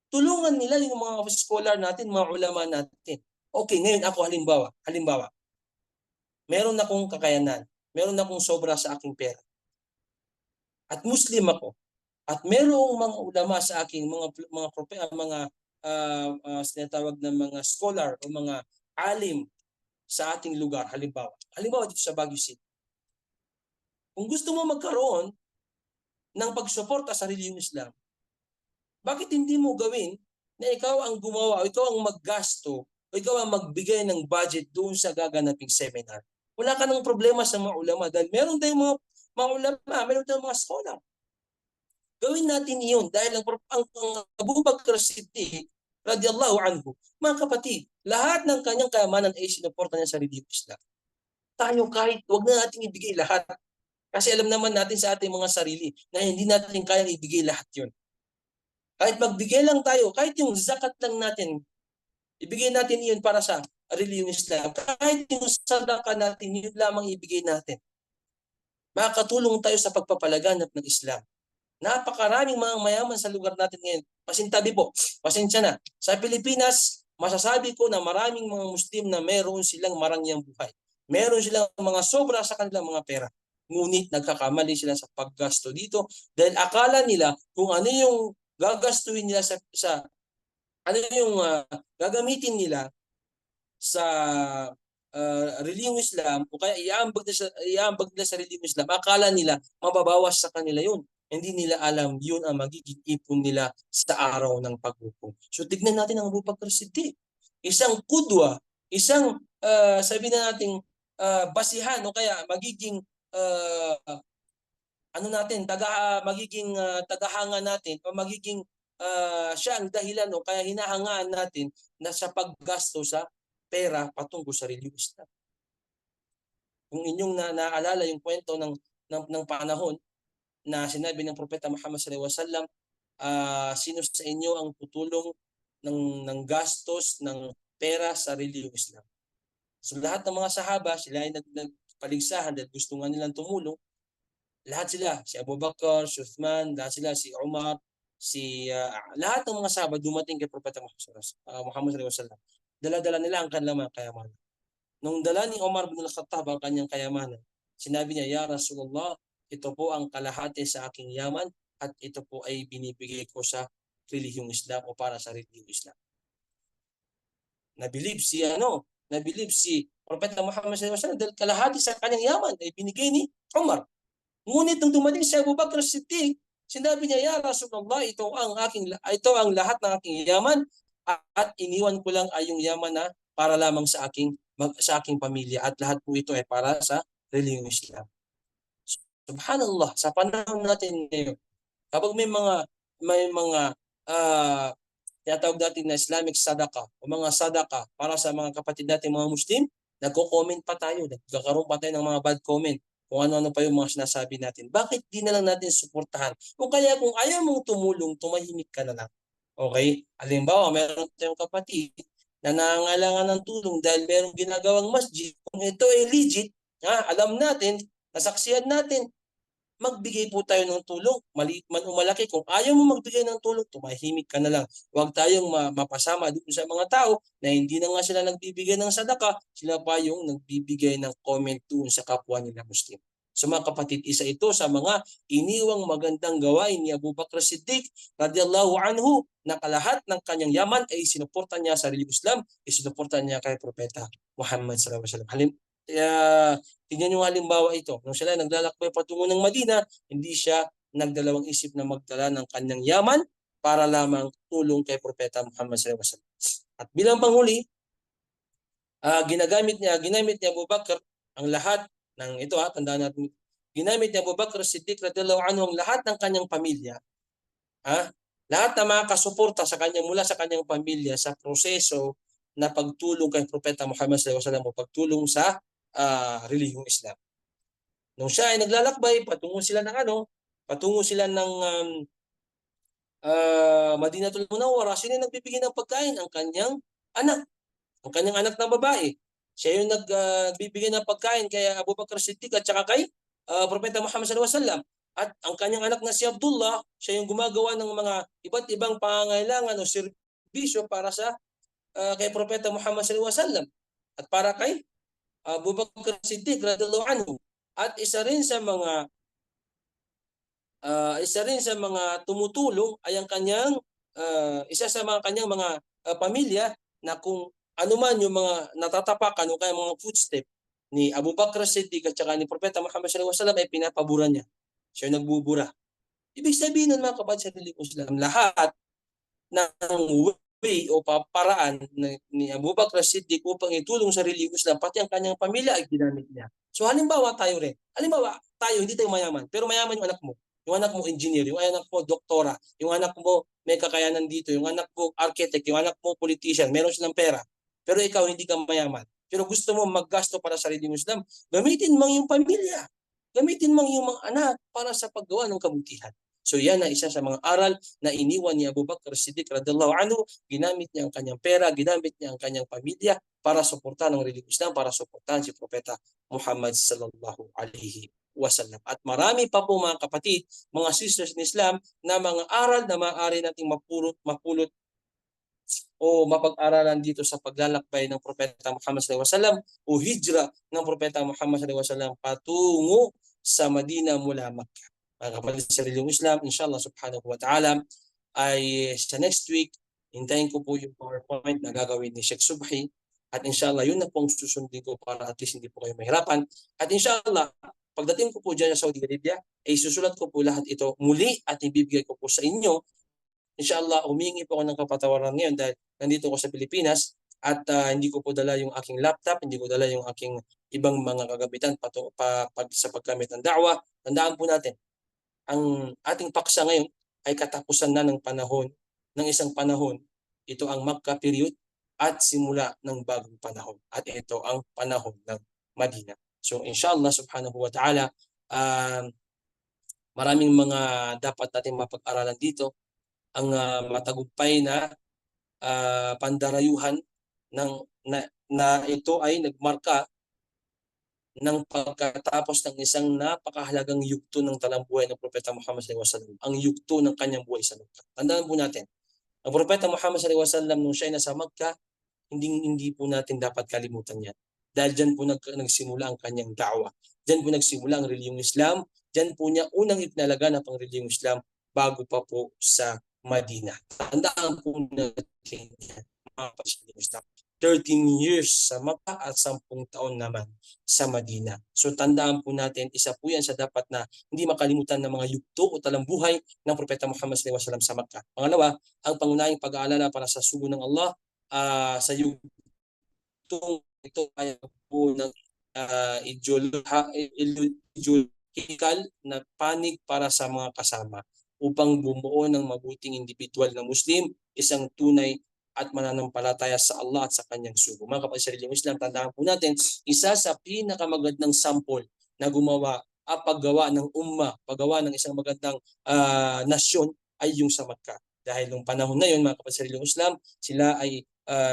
tulungan nila yung mga scholar natin, mga ulama natin. Okay, ngayon ako halimbawa, meron akong kakayanan, meron akong sobra sa aking pera. At Muslim ako. At merong mga ulama sa aking sinatawag na mga scholar o mga alim sa ating lugar, halimbawa dito sa Baguio City. Kung gusto mo magkaroon ng pagsuporta sa relihiyong Islam, bakit hindi mo gawin na ikaw ang gumawa o ikaw ang maggasto o ikaw ang magbigay ng budget doon sa gaganaping seminar? Wala ka ng problema sa mga ulama dahil meron tayong mga ulama, meron tayong mga scholar. Gawin natin iyon dahil ang Abu Bakr Siddiq radiyallahu anhu, mga kapatid, lahat ng kanyang kayamanan ay sinuporta niya sa relihiyong Islam. Tayo kahit wag na natin ibigay lahat. Kasi alam naman natin sa ating mga sarili na hindi natin kayang ibigay lahat yun. Kahit magbigay lang tayo, kahit yung zakat lang natin, ibigay natin yun para sa relihiyong Islam. Kahit yung sadaka natin, yun lamang ibigay natin. Makakatulong tayo sa pagpapalaganap ng Islam. Napakaraming mga mayaman sa lugar natin ngayon. Pasintabi po, pasensya na. Sa Pilipinas, masasabi ko na maraming mga Muslim na meron silang marangyang buhay. Meron silang mga sobra sa kanilang mga pera. Ngunit nagkakamali sila sa paggasto dito dahil akala nila kung ano yung gagastuin nila ano yung gagamitin nila sa relihiyong Islam o kaya iambag nila sa relihiyong Islam, akala nila mababawas sa kanila yun. Hindi nila alam yun ang magiging ipon nila sa araw ng paghukom. So tignan natin ang Abu Bakr Siddiq. Isang kudwa, isang sabi na nating basihan o kaya magiging magiging tagahanga natin o magiging siya ang dahilan o kaya hinahangaan natin na sa paggasto sa pera patungkol sa relihiyong Islam. Kung inyong naalala yung kwento ng panahon na sinabi ng Propeta Muhammad sallallahu alaihi wasallam, sino sa inyo ang tutulong ng gastos ng pera sa relihiyong Islam? So lahat ng mga sahaba, sila ay nagpaligsahan dahil gusto nga nilang tumulong. Lahat sila, si Abu Bakr, si Uthman, lahat sila, si Umar, lahat ng mga sahaba dumating kay Propeta Muhammad sallallahu alaihi wasallam. Dala-dala nila ang kanilang mga kayamanan. Nung dala ni Umar bin al-Khattab ang kanyang kayamanan, sinabi niya, "Ya Rasulullah, ito po ang kalahati sa aking yaman at ito po ay binibigay ko sa relihiyong Islam o para sa relihiyong Islam." Nabilib si Propeta Muhammad sallallahu alaihi wasallam dahil kalahati sa kanyang yaman ay binigay ni Umar. Ngunit nung dumating si Abu Bakr Siddiq, sinabi niya, "Ya Rasulullah, ito ang lahat ng aking yaman at iniwan ko lang ay yung yaman na para lamang sa aking pamilya at lahat po ito ay para sa relihiyong Islam." Subhanallah, sa panahon natin ngayon, kapag may mga tinatawag natin na Islamic sadaka o mga sadaka para sa mga kapatid natin mga Muslim, nagko-comment pa tayo, nagkakaroon pa tayo ng mga bad comment kung ano-ano pa yung mga sinasabi natin. Bakit di na lang natin suportahan? O kaya kung ayaw mong tumulong, tumahimik ka na lang. Okay? Halimbawa, meron tayong kapatid na nangangailangan ng tulong dahil merong ginagawang masjid. Kung ito ay legit, alam natin, nasaksihan natin, magbigay po tayo ng tulong, maliit man o malaki. Kung ayaw mo magbigay ng tulong, tumahimik ka na lang. Huwag tayong mapasama doon sa mga tao na hindi na nga sila nagbibigay ng sadaka, sila pa yung nagbibigay ng comment doon sa kapwa nila Muslim. So mga kapatid, isa ito sa mga iniwang magandang gawain ni Abu Bakr Siddiq radiyallahu anhu na kalahat ng kanyang yaman ay sinuporta niya sa relihiyon Islam, isinuporta niya kay Propeta Muhammad sallallahu alaihi wasallam. Tingnan niyo halimbawa ito. Nung sila naglalakbay patungo ng Madina, hindi siya nagdalawang isip na magdala ng kanyang yaman para lamang tulong kay Propeta Muhammad sallallahu alaihi wasallam. At bilang panghuli, ginamit ni Abu Bakr ang lahat ng ito, tandaan natin, ginamit ni Abu Bakr Siddiq radhiyallahu anhu ang lahat ng kanyang pamilya, lahat na makakasuporta sa kanya mula sa kanyang pamilya sa proseso na pagtulong kay Propeta Muhammad sallallahu alaihi wasallam o pagtulong sa relihiyong Islam. Nung siya ay naglalakbay, patungo sila ng Madinatul Munawwara, sino nagbibigay ng pagkain? Ang kanyang anak na babae. Siya yung nagbibigay ng pagkain kay Abu Bakr Siddiq at saka kay Propeta Muhammad sallallahu alaihi wasallam. At ang kanyang anak na si Abdullah, siya yung gumagawa ng mga iba't ibang pangangailangan o serbisyo para sa kay Propeta Muhammad sallallahu alaihi wasallam at para kay Abu Bakr Siddiq radhiyallahu anhu. At isa rin sa mga tumutulong ay ang kanyang isa sa mga kanyang mga pamilya na kung anuman yung mga natatapakan o kaya mga footstep ni Abu Bakr Siddiq at saka ni Propeta Muhammad sallallahu alaihi wasallam ay pinapabura niya. Siya yung nagbubura. Ibig sabihin nun mga kapatid sa relihiyong Islam, lahat ng way o paraan ni Abu Bakr Siddiq upang itulong sa relihiyong Islam, pati ang kanyang pamilya ay ginamit niya. So halimbawa tayo rin. Halimbawa tayo, hindi tayo mayaman, pero mayaman yung anak mo. Yung anak mo engineer, yung anak mo doktora, yung anak mo may kakayanan dito, yung anak mo architect, yung anak mo politician, meron silang pera. Pero ikaw hindi ka mayaman. Pero gusto mo maggasto para sa relihiyong Islam, gamitin mo yung pamilya. Gamitin mo yung mga anak para sa paggawa ng kabutihan. So yan ang isa sa mga aral na iniwan ni Abu Bakr Siddiq radhiyallahu anhu. Ginamit niya ang kanyang pera, ginamit niya ang kanyang pamilya para suportahan ng relihiyong Islam, para suportahan si Propeta Muhammad sallallahu alaihi wasallam. At marami pa po mga kapatid, mga sisters in Islam na mga aral na maaari nating mapulot o mapag-aralan dito sa paglalakbay ng Propeta Muhammad sallallahu alaihi wasallam o hijra ng Propeta Muhammad sallallahu alaihi wasallam patungo sa Madina mula Makkah. Mga kapatid sa relihiyong Islam, inshallah subhanahu wa ta'ala, ay sa next week, hintayin ko po yung PowerPoint na gagawin ni Sheikh Subhi. At inshallah, yun na pong susundin ko para at least hindi po kayo mahirapan. At inshallah, pagdating ko po dyan sa Saudi Arabia, ay susulat ko po lahat ito muli at ibibigay ko po sa inyo. Inshallah, humingi po ako ng kapatawaran ngayon dahil nandito ako sa Pilipinas at hindi ko po dala yung aking laptop, hindi ko dala yung aking ibang mga kagamitan sa paggamit ng da'wah. Tandaan po natin, ang ating paksa ngayon ay katapusan na ng isang panahon. Ito ang Makkah period at simula ng bagong panahon. At ito ang panahon ng Madina. So inshallah subhanahu wa ta'ala, maraming mga dapat natin mapag-aralan dito. Ang matagumpay na pandarayuhan na ito ay nagmarka ng pagkatapos ng isang napakahalagang yugto ng talambuhay ng Propeta Muhammad sallallahu alaihi wasallam, ang yugto ng kanyang buhay sa Makkah. Tandaan po natin, ang Propeta Muhammad sallallahu alaihi wasallam nung siya ay nasa Makkah, hindi po natin dapat kalimutan yan. Dahil dyan po nagsimula ang kanyang da'wah. Dyan po nagsimula ang relihiyong Islam. Dyan po niya unang ipinalaga na pang relihiyong Islam bago pa po sa Madina. Tandaan po natin mga Islam. 13 years sa Makkah at 10 taon naman sa Madina. So tandaan po natin, isa po yan sa dapat na hindi makalimutan ng mga yugto o talambuhay ng Propeta Muhammad sallallahu alaihi wasallam sa Makkah. Pangalawa, ang pangunahing pag-aalala para sa sugo ng Allah sa yugto ito ay po ng ideological na panig para sa mga kasama upang bumuo ng mabuting individual na Muslim, isang tunay at mananampalataya sa Allah at sa kanyang sugo. Mga kapatid sa relihiyong Islam, tandaan po natin, isa sa pinakamagandang sample na paggawa ng paggawa ng isang magandang nasyon ay yung sa Makkah. Dahil nung panahon na yun, mga kapatid sa relihiyong Islam, sila ay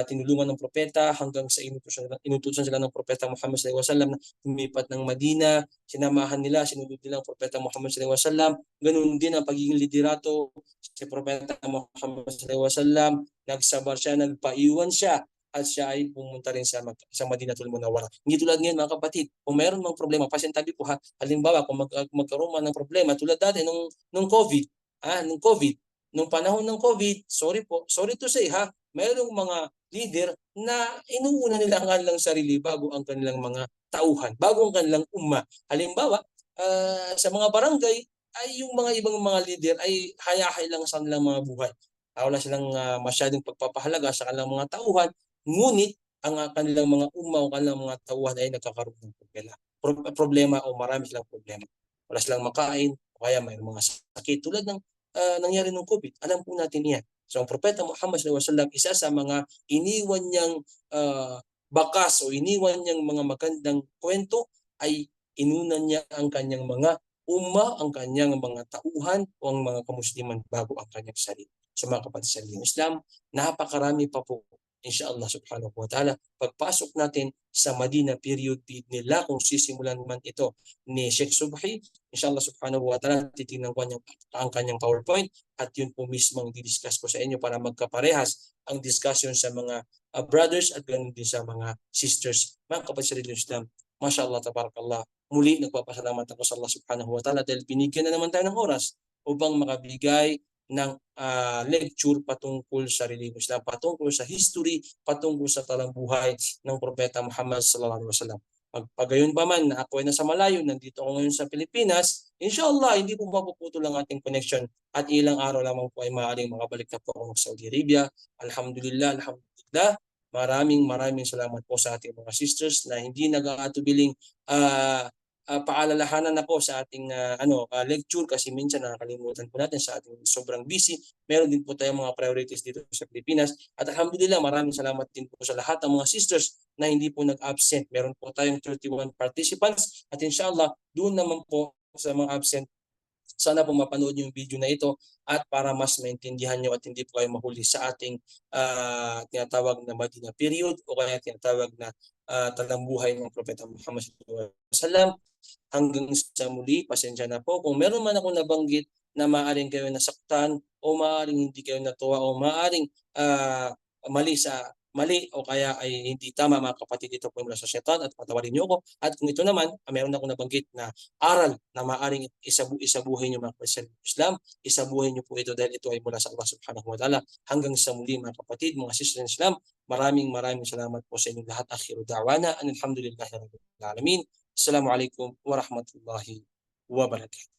tinulungan ng propeta hanggang sa inutusan sila ng Propeta Muhammad sallallahu alaihi wasallam na lumipat ng Madina, sinamahan nila, sinunod nila ang Propeta Muhammad sallallahu alaihi wasallam. Ganun din ang pagiging liderato si Propeta Muhammad sallallahu alaihi wasallam, nagsabar siya, nagpaiwan siya at siya ay pumunta rin sa Madinatul Munawwara. Hindi tulad ngayon mga kapatid, kung mayroon mang problema, pasintabi po ha, halimbawa kung magkaroon man ng problema tulad dati nung COVID, nung panahon ng COVID, sorry to say ha, mayroong mga leader na inuuna nila ang kanilang sarili bago ang kanilang mga tauhan, bago ang kanilang umma. Halimbawa, sa mga barangay, ay yung mga ibang mga leader ay hayahay lang sa kanilang mga buhay. Wala silang masyadong pagpapahalaga sa kanilang mga tauhan, ngunit ang kanilang mga umma o kanilang mga tauhan ay nagkakaroon ng problema o marami silang problema. Wala silang makain, o kaya may mga sakit tulad ng nangyari ng COVID. Alam po natin yan. So ang Propeta Muhammad SAW, isa sa mga iniwan niyang bakas o iniwan niyang mga magandang kwento ay inunan niya ang kanyang mga umma, ang kanyang mga tauhan o ang mga kamusliman bago ang kanyang sarili. So mga kapatid sa Islam, napakarami pa po insyaAllah subhanahu wa ta'ala pagpasok natin sa Madina period nila kung sisimulan man ito ni Sheikh Subhi, insyaAllah subhanahu wa ta'ala titingnan ko ang kanyang PowerPoint at yun po mismo ang didiscuss ko sa inyo para magkaparehas ang discussion sa mga brothers at ganoon din sa mga sisters. Mga kapatid sa Islam, mashallah, tabarakallah, muli nagpapasalamat ako sa Allah subhanahu wa ta'ala dahil binigyan na naman tayo ng oras upang makabigay ng lecture patungkol sa religion Islam, patungkol sa history, patungkol sa talambuhay ng Propeta Muhammad sallallahu alaihi wasallam. Pagayon pa man na ako ay nasa malayo, nandito ako ngayon sa Pilipinas, inshallah hindi po mapuputol ang ating connection at ilang araw lamang po ay maaaring makabalik na po ako sa Saudi Arabia. Alhamdulillah. Maraming salamat po sa ating mga sisters na hindi nag-aatubiling paalalahanan ako sa ating lecture kasi minsan nakakalimutan po natin sa ating sobrang busy. Meron din po tayong mga priorities dito sa Pilipinas at alhamdulillah maraming salamat din po sa lahat ng mga sisters na hindi po nag-absent. Meron po tayong 31 participants at inshallah doon naman po sa mga absent, sana po mapanood yung video na ito at para mas maintindihan nyo at hindi po kayo mahuli sa ating tinatawag na Madina period o kaya tinatawag na talambuhay ng Propeta Muhammad sallallahu alaihi wasallam. Hanggang sa muli, pasensya na po. Kung meron man ako nabanggit na maaaring kayo nasaktan o maaaring hindi kayo natuwa o maaaring mali o kaya ay hindi tama mga kapatid, ito po mula sa syaitan at patawarin niyo ako. At kung ito naman, meron ako nabanggit na aral na maaaring isabuhay niyo mga kapatid sa Islam, isabuhay niyo po ito dahil ito ay mula sa Allah subhanahu wa ta'ala. Hanggang sa muli mga kapatid, mga sisters ng Islam, maraming salamat po sa inyong lahat. Akhiru da'wana, alhamdulillahi rabbil alamin. Assalamualaikum warahmatullahi wabarakatuh.